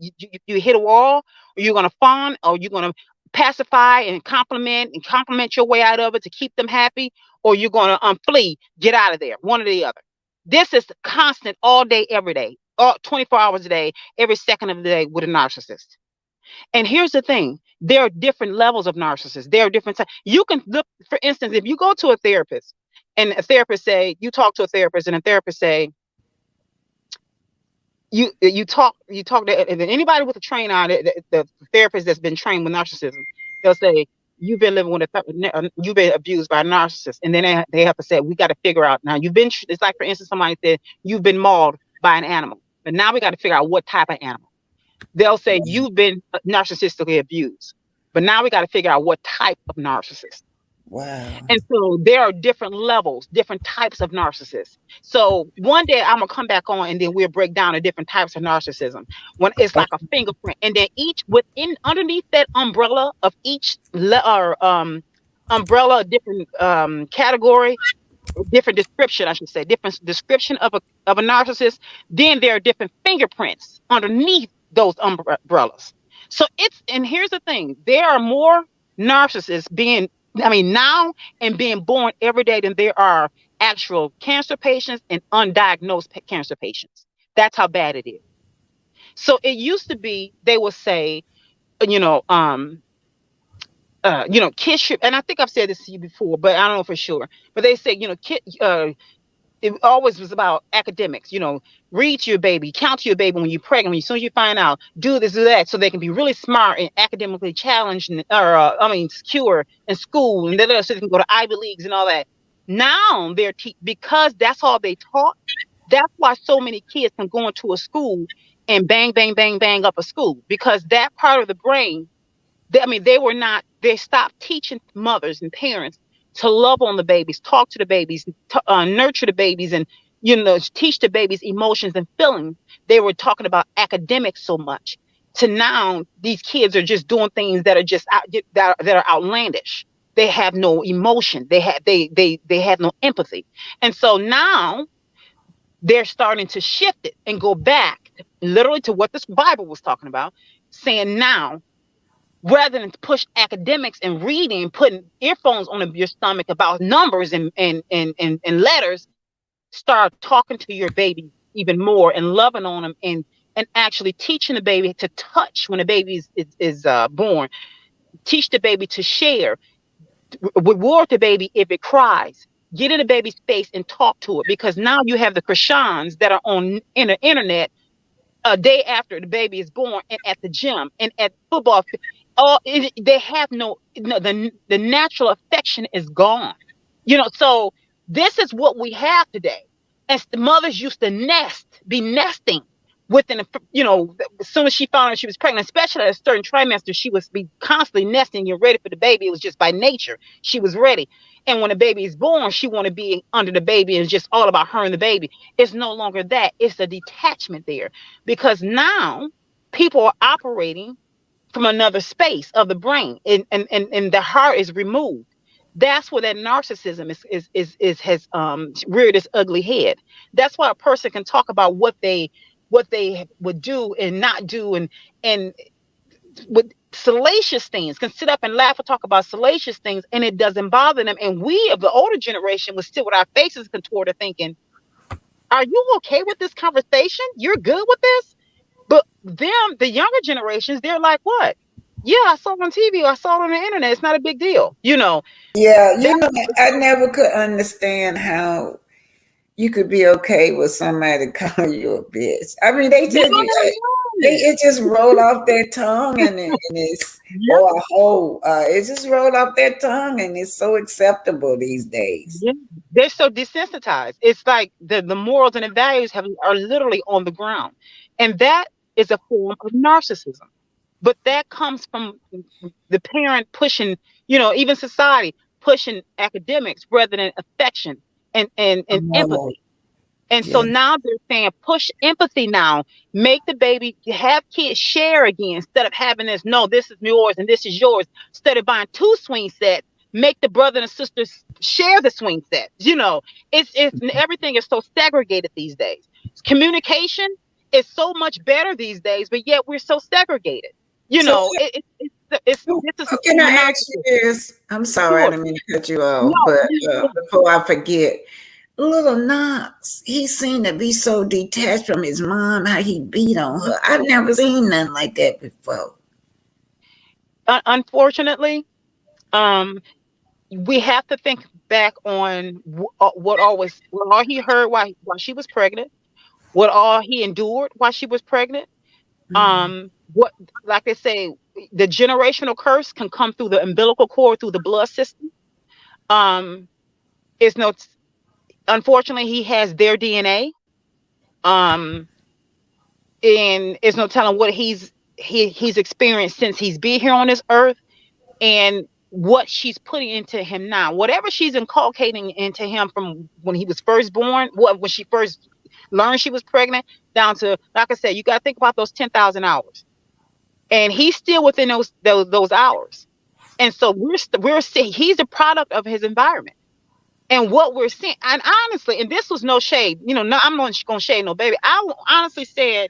hit a wall, or you're gonna fawn, or you're gonna pacify and compliment your way out of it to keep them happy, or you're gonna flee, get out of there, one or the other. This is constant all day, every day, all 24 hours a day, every second of the day with a narcissist. And here's the thing. There are different levels of narcissists. There are different types. You can look, for instance, if you go to a therapist and a therapist say, you talk to a therapist and a therapist say, you talk to, and then anybody with a train on it, the therapist that's been trained with narcissism, they'll say, you've been living with you've been abused by a narcissist. And then they have to say, we got to figure out now, it's like, for instance, somebody said, you've been mauled by an animal. But now we got to figure out what type of animal. They'll say you've been narcissistically abused, but now we got to figure out what type of narcissist. Wow. And so there are different levels, different types of narcissists. So one day I'm gonna come back on and then we'll break down the different types of narcissism. When it's like a fingerprint, and then each within underneath that umbrella of each umbrella, different category, different description, I should say, different description of a narcissist. Then there are different fingerprints underneath those umbrellas. So and here's the thing: there are more narcissists now and being born every day than there are actual cancer patients and undiagnosed cancer patients. That's how bad it is. So it used to be they would say, kids should, and I think I've said this to you before, but I don't know for sure. But they say, it always was about academics, read to your baby, count to your baby when you're pregnant, as soon as you find out, do this, do that, so they can be really smart and academically challenged, secure in school, and so they can go to Ivy Leagues and all that. Now because that's all they taught, that's why so many kids can go into a school and bang, bang, bang, bang up a school, because that part of the brain, they stopped teaching mothers and parents to love on the babies, talk to the babies, nurture the babies, and teach the babies emotions and feelings. They were talking about academics so much. To now, these kids are just doing things that are just that are outlandish. They have no emotion. They have no empathy, and so now they're starting to shift it and go back literally to what this Bible was talking about, saying now, rather than push academics and reading, putting earphones on your stomach about numbers and letters, start talking to your baby even more and loving on them and actually teaching the baby to touch when the baby is born. Teach the baby to share. Reward the baby if it cries. Get in the baby's face and talk to it, because now you have the Krishans that are on in the internet a day after the baby is born and at the gym and at football. They have the natural affection is gone. So this is what we have today. As the mothers used to be nesting within, as soon as she found out she was pregnant, especially at a certain trimester, she would be constantly nesting and ready for the baby. It was just by nature. She was ready. And when the baby is born, she want to be under the baby, and it's just all about her and the baby. It's no longer that. It's a detachment there, because now people are operating from another space of the brain, and the heart is removed. That's where that narcissism has reared its ugly head. That's why a person can talk about what they would do and not do, and with salacious things, can sit up and laugh or talk about salacious things, and it doesn't bother them. And we of the older generation would sit with our faces contorted thinking, are you okay with this conversation? You're good with this? But them, the younger generations, they're like, what? Yeah, I saw it on TV, or I saw it on the internet. It's not a big deal. Yeah, I never could understand how you could be okay with somebody calling you a bitch. I mean, it just roll off their tongue, and it's or a hoe. It just roll off their tongue, and it's so acceptable these days. Yeah. They're so desensitized. It's like the morals and the values are literally on the ground, and that is a form of narcissism. But that comes from the parent pushing, even society pushing academics rather than affection and Oh, empathy. And so yeah. now they're saying push empathy now, make the baby, have kids share again instead of having this, no, this is yours and this is yours. Instead of buying 2 swing sets, make the brother and sisters share the swing sets. It's everything is so segregated these days. Communication is so much better these days, but yet we're so segregated. So This is can the I ask you narcissism. this? I'm sorry, I Sure. didn't mean to cut you No, off, but no, before I forget, little Knox, he seemed to be so detached from his mom, how he beat on her. I've never seen nothing like that before. unfortunately, we have to think back on what all he heard while she was pregnant, what all he endured while she was pregnant. What, like they say, the generational curse can come through the umbilical cord, through the blood system. It's no, unfortunately, he has their DNA. Um, and it's no telling what he's experienced since he's been here on this earth, and what she's putting into him now. Whatever she's inculcating into him from when he was first born, when she first learned she was pregnant, down to, like I said, you got to think about those 10,000 hours, and he's still within those hours. And so we're seeing he's a product of his environment. And what we're seeing, and honestly, and this was no shade, no, I'm not going to shade no baby. I honestly said,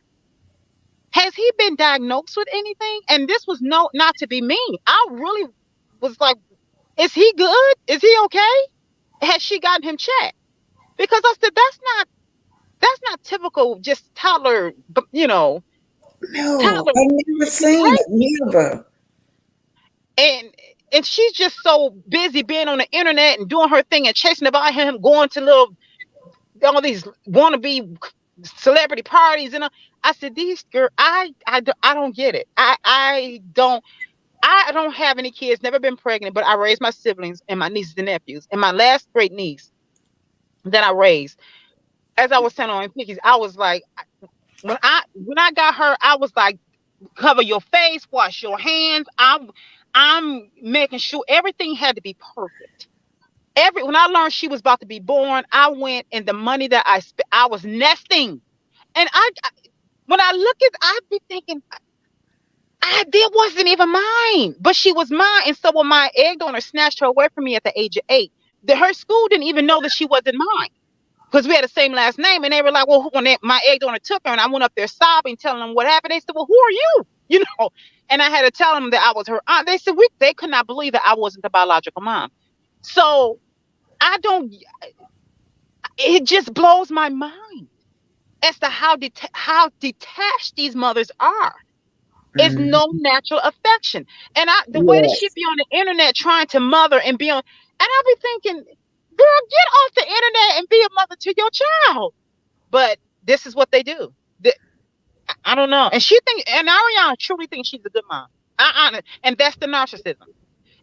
has he been diagnosed with anything? And this was not to be mean. I really was like, is he good? Is he okay? Has she gotten him checked? Because I said, that's not typical, just toddler, No, toddler I've never seen behavior. it, never. And she's just so busy being on the internet and doing her thing and chasing about him, going to all these wannabe celebrity parties. And I said, these girls, I don't get it. I don't have any kids, never been pregnant, but I raised my siblings and my nieces and nephews. And my last great niece that I raised, as I was saying on Pickies, I was like, when I got her, I was like, cover your face, wash your hands. I'm making sure everything had to be perfect. When I learned she was about to be born, I went, and the money that I spent, I was nesting. And when I look at, I'd be thinking, it wasn't even mine, but she was mine. And so when my egg donor snatched her away from me at the age of 8, her school didn't even know that she wasn't mine, because we had the same last name. And they were like, well, my egg donor took her, and I went up there sobbing, telling them what happened. They said, well, who are you? And I had to tell them that I was her aunt. They said they could not believe that I wasn't the biological mom. So it just blows my mind as to how detached these mothers are. It's no natural affection. And the way that she Yes. be on the internet trying to mother and be on, and I be thinking, girl, get off the internet and be a mother to your child. But this is what they do. I don't know. And Ariane truly thinks she's a good mom. And that's the narcissism.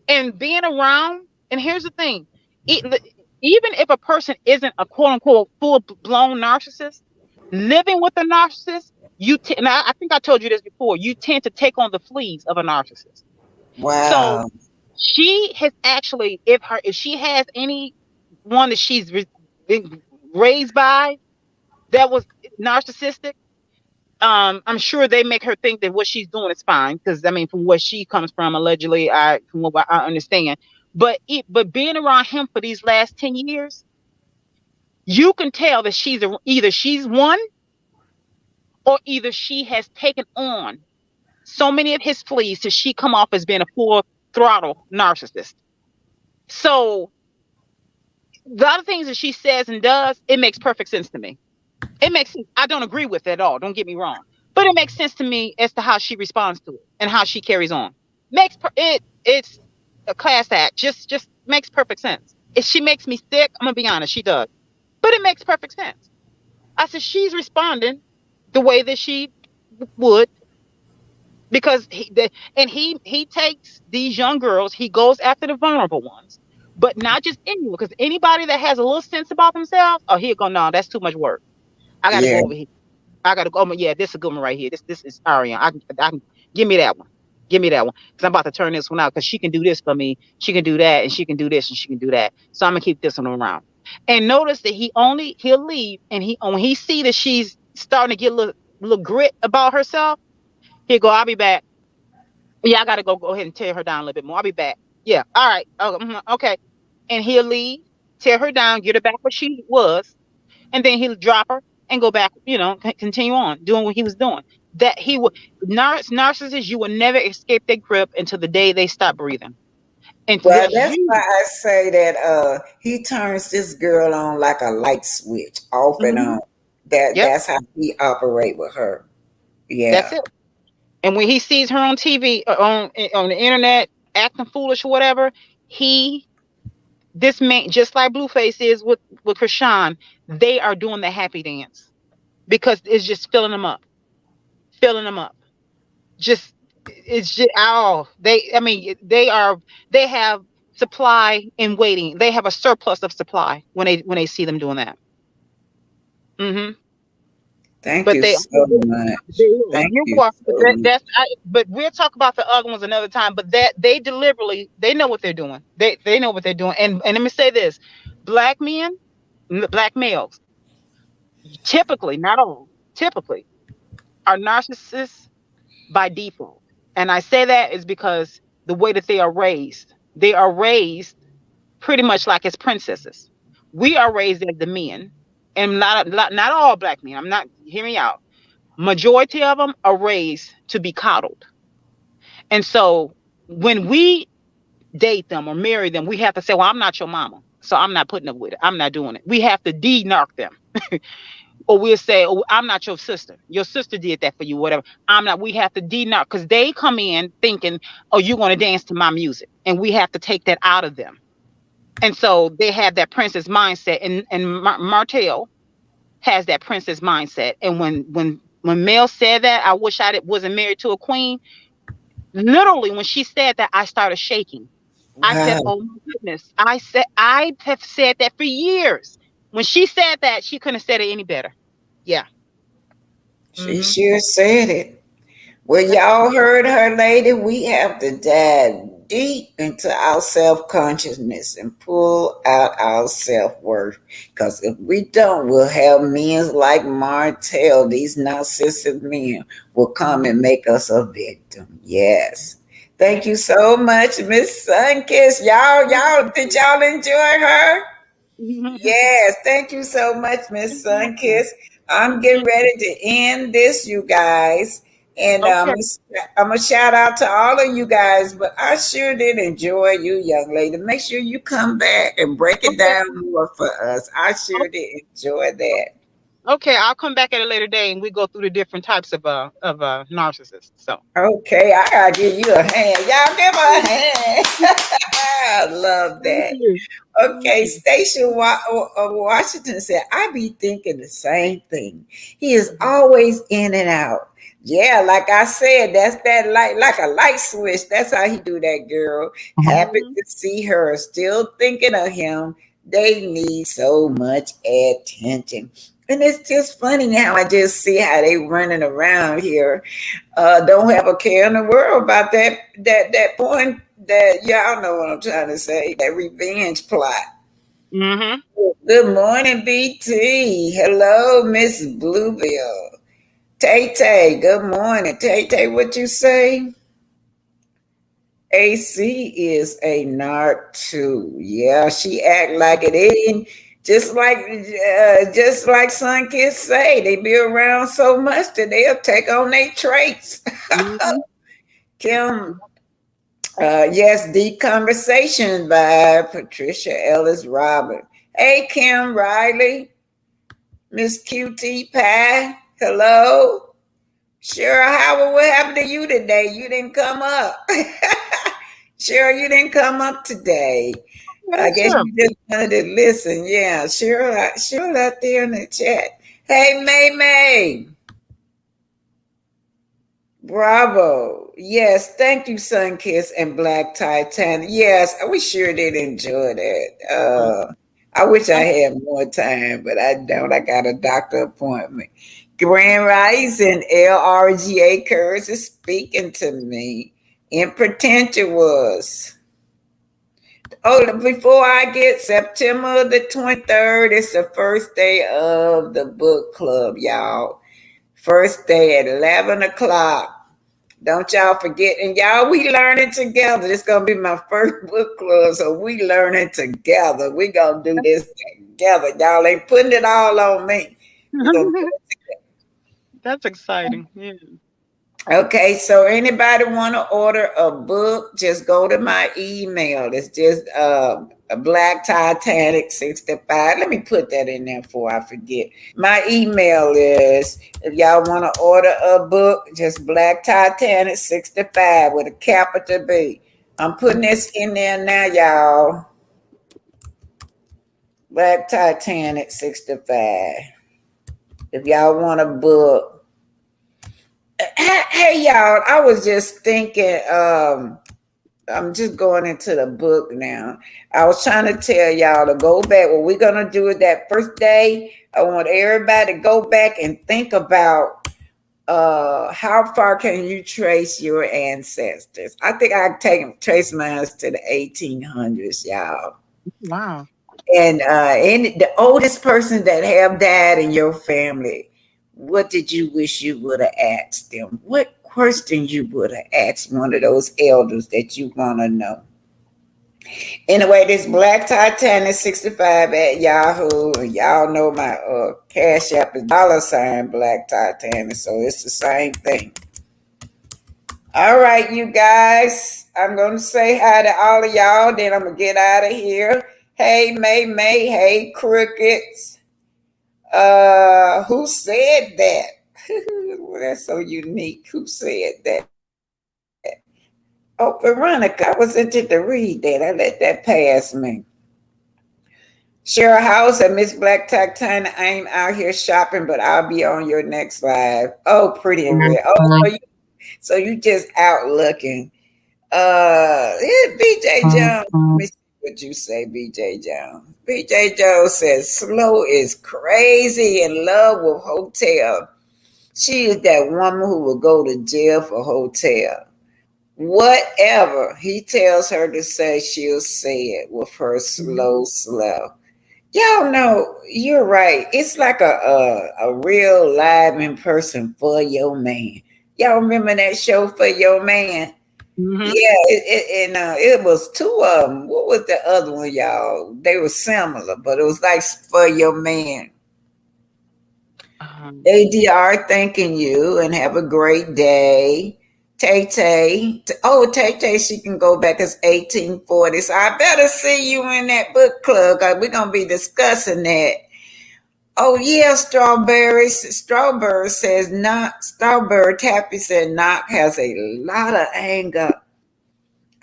And being around, and here's the thing, even if a person isn't a quote unquote full blown narcissist, living with a narcissist, and I think I told you this before, you tend to take on the fleas of a narcissist. So Wow. she has actually, if she has anyone that she's been raised by that was narcissistic, I'm sure they make her think that what she's doing is fine, because I mean, from where she comes from, allegedly, from what I understand. But being around him for these last 10 years, you can tell that either she's won, or either she has taken on so many of his fleas till she come off as being a full throttle narcissist. So the other things that she says and does, it makes perfect sense to me. It makes sense. I don't agree with it at all. Don't get me wrong, but it makes sense to me as to how she responds to it and how she carries on. It's a class act. Just makes perfect sense. If she makes me sick, I'm gonna be honest, she does, but it makes perfect sense. I said she's responding the way that she would, because he takes these young girls. He goes after the vulnerable ones, but not just anyone. Because anybody that has a little sense about themselves, oh, he'll go, no, that's too much work. I got to Yeah. go over here. I got to go. Oh, yeah, this is a good one right here. This is Ariane. I can give me that one. Give me that one. Because I'm about to turn this one out because she can do this for me. She can do that, and she can do this, and she can do that. So I'm gonna keep this one around. And notice that he'll leave, and when he see that she's starting to get a little grit about herself, he'll go, I'll be back. Yeah, I gotta go ahead and tear her down a little bit more. I'll be back. Yeah, all right. Oh, okay. And he'll leave, tear her down, get her back where she was, and then he'll drop her and go back, continue on doing what he was doing. That he would narcissists, you will never escape their grip until the day they stop breathing. And Well, there's that's why you. I say that he turns this girl on like a light switch, off and Mhm. on. Yep, That's how he operate with her. that's Yeah. it. And when he sees her on TV, on the internet, acting foolish or whatever, this man, just like Blueface is with Krishan, they are doing the happy dance because it's just filling them up. Just it's just they have supply in waiting. They have a surplus of supply when they see them doing that. Hmm. Thank But you so much. Thank you you are, but so much. but we'll talk about the other ones another time. But that they deliberately, they know what they're doing. They know what they're doing. And let me say this: black men, black males, typically, not all, typically, are narcissists by default. And I say that is because the way that they are raised pretty much like as princesses. We are raised as the men, and not all black men. I'm not, hear me out. Majority of them are raised to be coddled. And so when we date them or marry them, we have to say, well, I'm not your mama, so I'm not putting up with it. I'm not doing it. We have to de-narc them. Or we'll say, oh, I'm not your sister. Your sister did that for you, whatever. I'm not. We have to de-narc because they come in thinking, oh, you're going to dance to my music. And we have to take that out of them. And so they have that princess mindset. And Martel has that princess mindset. And when Mel said that, I wish wasn't married to a queen. Literally, when she said that, I started shaking. I said, Wow. oh my goodness. I have said that for years. When she said that, she couldn't have said it any better. Yeah. She Hmm. sure said it. Well, y'all heard her, lady. We have to dive deep into our self consciousness and pull out our self worth. Because if we don't, we'll have men like Martel, these narcissistic men, will come and make us a victim. Yes. Thank you so much, Miss Sunkiss. Did y'all enjoy her? Yes, thank you so much, Miss Sunkiss. I'm getting ready to end this, you guys. And Okay. I'm going to shout out to all of you guys, but I sure did enjoy you, young lady. Make sure you come back and break it Okay. down more for us. I sure did enjoy that. Okay. I'll come back at a later day and we go through the different types of narcissists. So. Okay, I got to give you a hand. Y'all give her a hand. I love Thank that. you. Thank Okay, you. Station Washington said, I be thinking the same thing. He is always in and out. Yeah, like I said, that's that light, like a light switch. That's how he do that, girl. Happy Mhm. to see her, still thinking of him. They need so much attention. And it's just funny now. I just see how they running around here. Don't have a care in the world about that point that y'all know what I'm trying to say, that revenge plot. Mhm. Good morning, BT. Hello, Miss Blueville. Tay Tay, good morning. Tay Tay, what you say? AC is a narc too. Yeah, she act like it ain't. Just like some kids say, they be around so much that they'll take on their traits. Mhm. Kim, yes, Deep Conversation by Patricia Ellis Robert. Hey, Kim Riley, Miss QT Pie, hello. Sure, Howard, what happened to you today? You didn't come up. Sure, you didn't come up today. Yeah, I that's guess true. you just wanted to listen. Yeah, sure, out there in the chat. Hey, May May. Bravo. Yes, thank you, Sunkiss and Black Titan. Yes, we sure did enjoy that. I wish I had more time, but I don't. I got a doctor appointment. Grand Rising LRGA Curse is speaking to me. Impotentious. Oh, before I get September the 23rd, it's the first day of the book club, y'all. First day at 11 o'clock. Don't y'all forget. And y'all, we learning together. This going to be my first book club, so we learning together. We going to do this together. Y'all ain't putting it all on me. We gonna do it together. That's exciting. Yeah. Okay, so anybody want to order a book, just go to my email. It's just a Black Titanic 65. Let me put that in there before I forget. My email is, if y'all want to order a book, just Black Titanic 65 with a capital B. I'm putting this in there now, y'all. Black Titanic 65. If y'all want a book. Hey y'all, I was just thinking, I'm just going into the book now. I was trying to tell y'all to go back. What we're going to do is that first day, I want everybody to go back and think about how far can you trace your ancestors. I think I trace mine to the 1800s, y'all. Wow. And the oldest person that have died in your family, what did you wish you would have asked them? What question you would have asked one of those elders that you want to know? Anyway, this Black Titanic 65 at Yahoo. And y'all know my Cash App is $ Black Titanic, so it's the same thing. All right, you guys. I'm going to say hi to all of y'all, then I'm going to get out of here. Hey, May. Hey, Crickets. Who said that? Well, that's so unique. Who said that? Oh, Veronica, I was into to read that. I let that pass me. Cheryl House and Miss Black Titanic, I ain't out here shopping, but I'll be on your next live. Oh, pretty and red. Oh, so you just out looking. BJ Jones. Let me see what you say, BJ Jones. BJ Jones says Slow is crazy in love with hotel. She is that woman who will go to jail for hotel. Whatever he tells her to say, she'll say it with her slow. Y'all know, you're right. It's like a real live in person For Your Man. Y'all remember that show For Your Man? Mm-hmm. Yeah, it was two of them. What was the other one, y'all? They were similar, but it was like For Your Man. ADR, thanking you and have a great day. Tay-Tay. Oh, Tay-Tay, she can go back as 1840. So I better see you in that book club because we're going to be discussing that. Oh, yeah, Strawberry says not. Strawberry Taffy said knock has a lot of anger.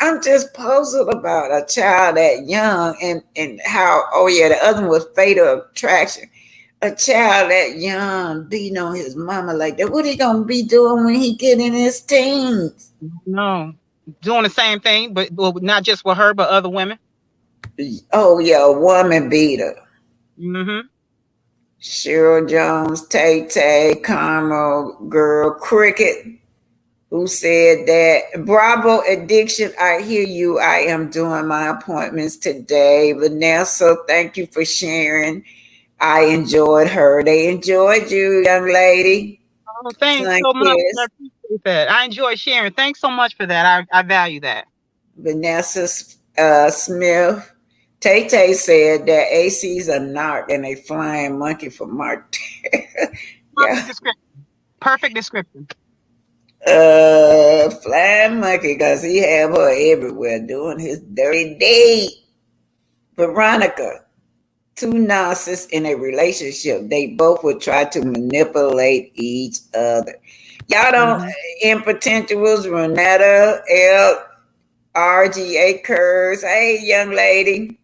I'm just puzzled about a child that young and how, oh, yeah, the other one was Fatal Attraction. A child that young beating on his mama like that. What he gonna be doing when he get in his teens? No, doing the same thing, but not just with her, but other women. Oh yeah, a woman beater. Mm-hmm. Cheryl Jones, Tay, Carmel Girl, Cricket, who said that. Bravo Addiction, I hear you. I am doing my appointments today. Vanessa, thank you for sharing. I enjoyed her. They enjoyed you, young lady. Oh, thanks so much. I appreciate that. I enjoy sharing. Thanks so much for that. I value that. Vanessa Smith. Tay said that AC's a narc and a flying monkey for martel. Yeah. Perfect description. Flying monkey because he have her everywhere doing his dirty deed. Veronica. Two narcissists in a relationship, they both would try to manipulate each other. Y'all don't, Impotentials, Renetta, RGA Curves. Hey, young lady.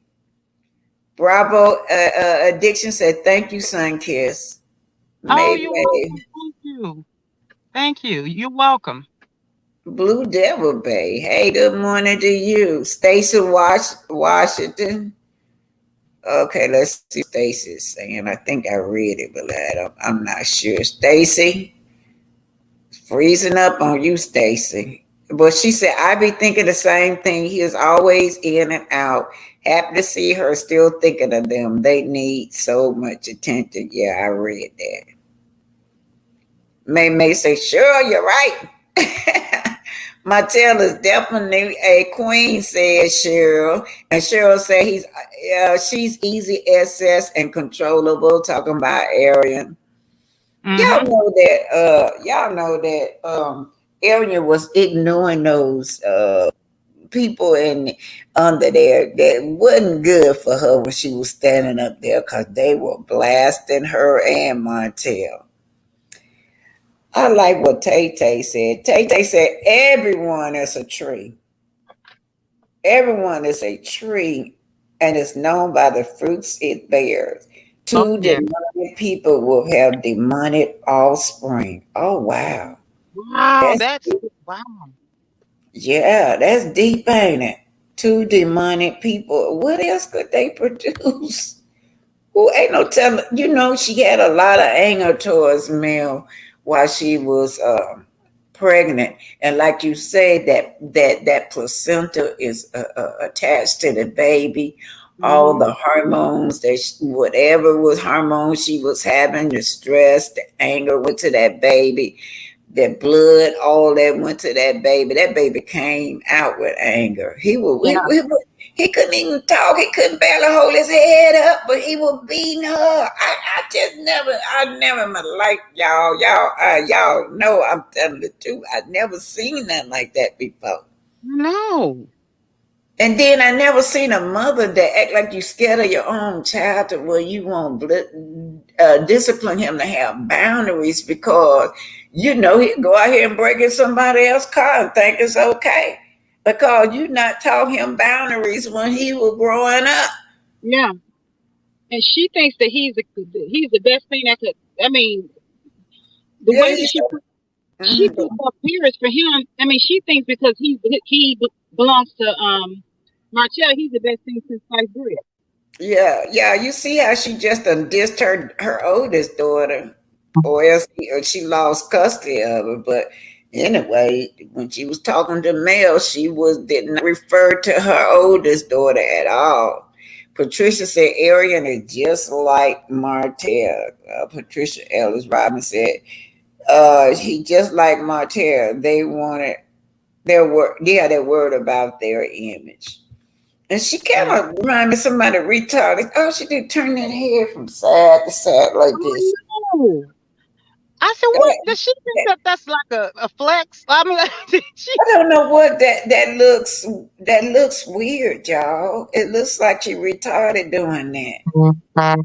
Bravo Addiction said, thank you, Sunkiss. You're welcome. Thank you. You're welcome. Blue Devil Bay. Hey, good morning to you. Stacy Washington. Okay, let's see what Stacy's saying. I think I read it, but I'm not sure. Stacy, freezing up on you, Stacy. But she said, I be thinking the same thing. He is always in and out. Happy to see her still thinking of them. They need so much attention. Yeah, I read that. May say, sure, you're right. Martell is definitely a queen, said Cheryl. And Cheryl said she's easy access and controllable, talking about Arian. Mm-hmm. Y'all know that Arian was ignoring those people in under there that wasn't good for her when she was standing up there because they were blasting her and Martell. I like what Tay Tay said. Tay Tay said, everyone is a tree. Everyone is a tree and is known by the fruits it bears. Oh Two yeah. demonic people will have demonic offspring. Oh, wow. Wow, That's that's wow. Yeah, that's deep, ain't it? Two demonic people. What else could they produce? Well, ain't no telling. You know, she had a lot of anger towards Mel while she was pregnant, and like you said, that placenta is attached to the baby. All Mm-hmm. the hormones whatever was hormones she was having, the stress, the anger went to that baby. That blood, all that went to that baby. That baby came out with anger. Yeah. He couldn't even talk. He couldn't barely hold his head up, but he was beating her. I never in my life, y'all know I'm telling the truth. I've never seen nothing like that before. No. And then I never seen a mother that act like you scared of your own child to where you won't discipline him to have boundaries because he'll go out here and break in somebody else's car and think it's okay because you not taught him boundaries when he was growing up. Yeah. And she thinks that he's the best thing that could. I mean, the Yeah, way that she mhm. puts up fears for him. I mean, she thinks because belongs to Martell, he's the best thing since sliced bread. Yeah. You see how she just done dissed her oldest daughter, or else she lost custody of her. But anyway, when she was talking to Mel, did not refer to her oldest daughter at all. Patricia said Arian is just like Martell. Patricia Ellis Robin said he just like Martell. They wanted they're worried about their image. And she kind Yeah. of reminded me of somebody retarded. Oh, she did turn that hair from side to side like this. Oh no. I said, what does she think that that's like a flex? I mean, she I don't know what that looks weird, y'all. It looks like she retarded doing that.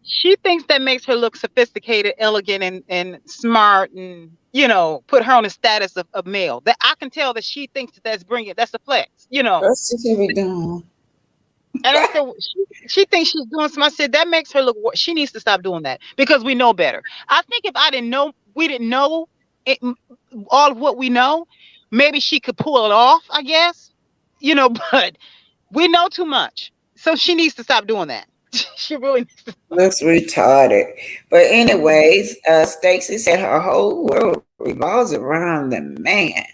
she thinks that makes her look sophisticated, elegant, and smart, and put her on the status of male. That I can tell that she thinks that's bringing that's a flex. That's what she be doing. And I said, she thinks she's doing something. I said, that makes her look, she needs to stop doing that because we know better. I think if we didn't know it, all of what we know, maybe she could pull it off, I guess, but we know too much. So she needs to stop doing that. She really needs to. Looks retarded. But anyways, Stacy said her whole world revolves around the man.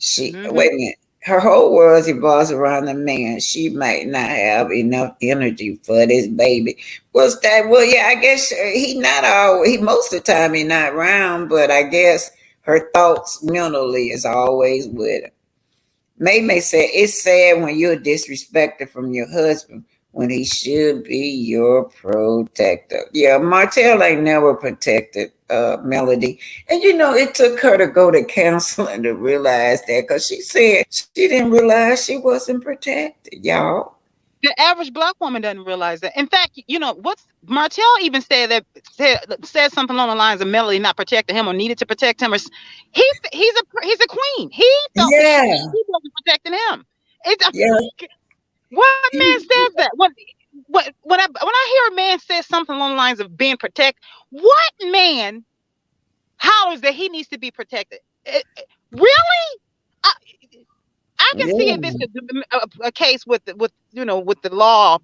Mm-hmm. Wait a minute. Her whole world revolves around the man. She might not have enough energy for this baby. Well, yeah, I guess he not always. Most of the time he not around, but I guess her thoughts mentally is always with her. May said it's sad when you're disrespected from your husband when he should be your protector. Yeah, Martell ain't never protected Melody. And it took her to go to counseling to realize that because she said she didn't realize she wasn't protected, y'all. The average black woman doesn't realize that. In fact, what's Martell even said something along the lines of Melody not protecting him or needed to protect him. Or he's a queen. He felt that Yeah, she wasn't protecting him. It's yeah. what man says that? When I hear a man say something along the lines of being protected, what man hollers that he needs to be protected? Really? I can see if it's a case with the law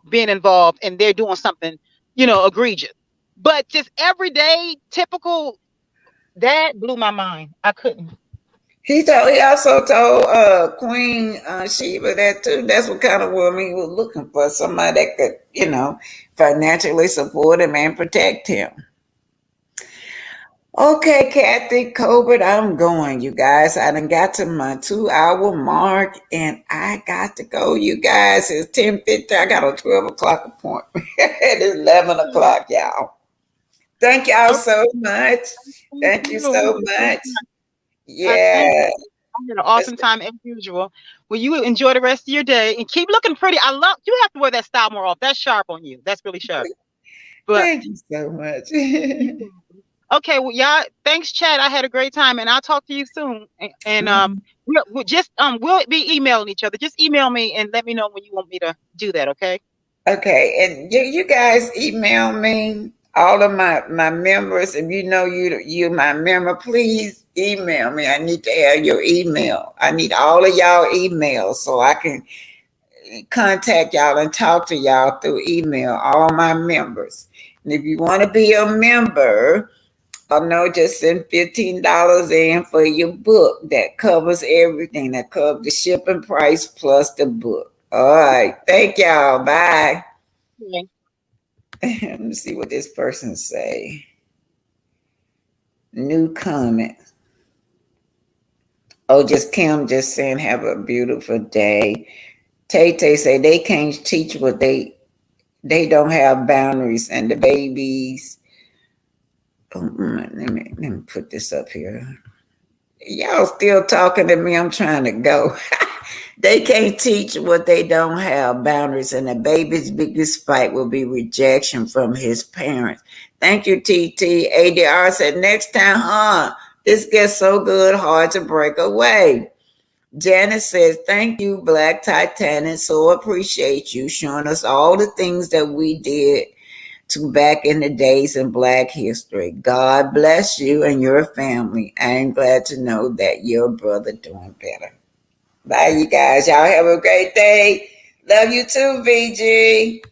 being involved and they're doing something egregious, but just everyday typical that blew my mind. I couldn't. He also told Queen Sheba that too. That's what kind of woman he was looking for. Somebody that could, financially support him and protect him. Okay, Kathy Colbert, I'm going, you guys. I done got to my 2-hour mark and I got to go, you guys. It's 10:50. I got a 12 o'clock appointment. It's 11 o'clock, y'all. Thank y'all so much. Thank you so much. Yeah. I had an awesome time as usual. Well, you enjoy the rest of your day and keep looking pretty. I love you. Have to wear that style more often. That's sharp on you. That's really sharp. But thank you so much. Okay, well, y'all, thanks, Chad. I had a great time, and I'll talk to you soon. And we'll be emailing each other. Just email me and let me know when you want me to do that. Okay. Okay, and you guys email me. All of my members, if you my member, please email me. I need to have your email. I need all of y'all emails so I can contact y'all and talk to y'all through email, all my members. And if you want to be a member, just send $15 in for your book. That covers everything. That covers the shipping price plus the book. All right. Thank y'all. Bye. Okay. Let me see what this person say. New comment. Oh, Kim just saying have a beautiful day. Tay say they can't teach what they don't have boundaries, and the babies. Let me put this up here. Y'all still talking to me. I'm trying to go. They can't teach what they don't have boundaries, and the baby's biggest fight will be rejection from his parents. Thank you, TT. ADR said next time, this gets so good, hard to break away. Janice says, thank you, Black Titanic. So appreciate you showing us all the things that we did to back in the days in Black history. God bless you and your family. I'm glad to know that your brother doing better. Bye, you guys. Y'all have a great day. Love you too, VG.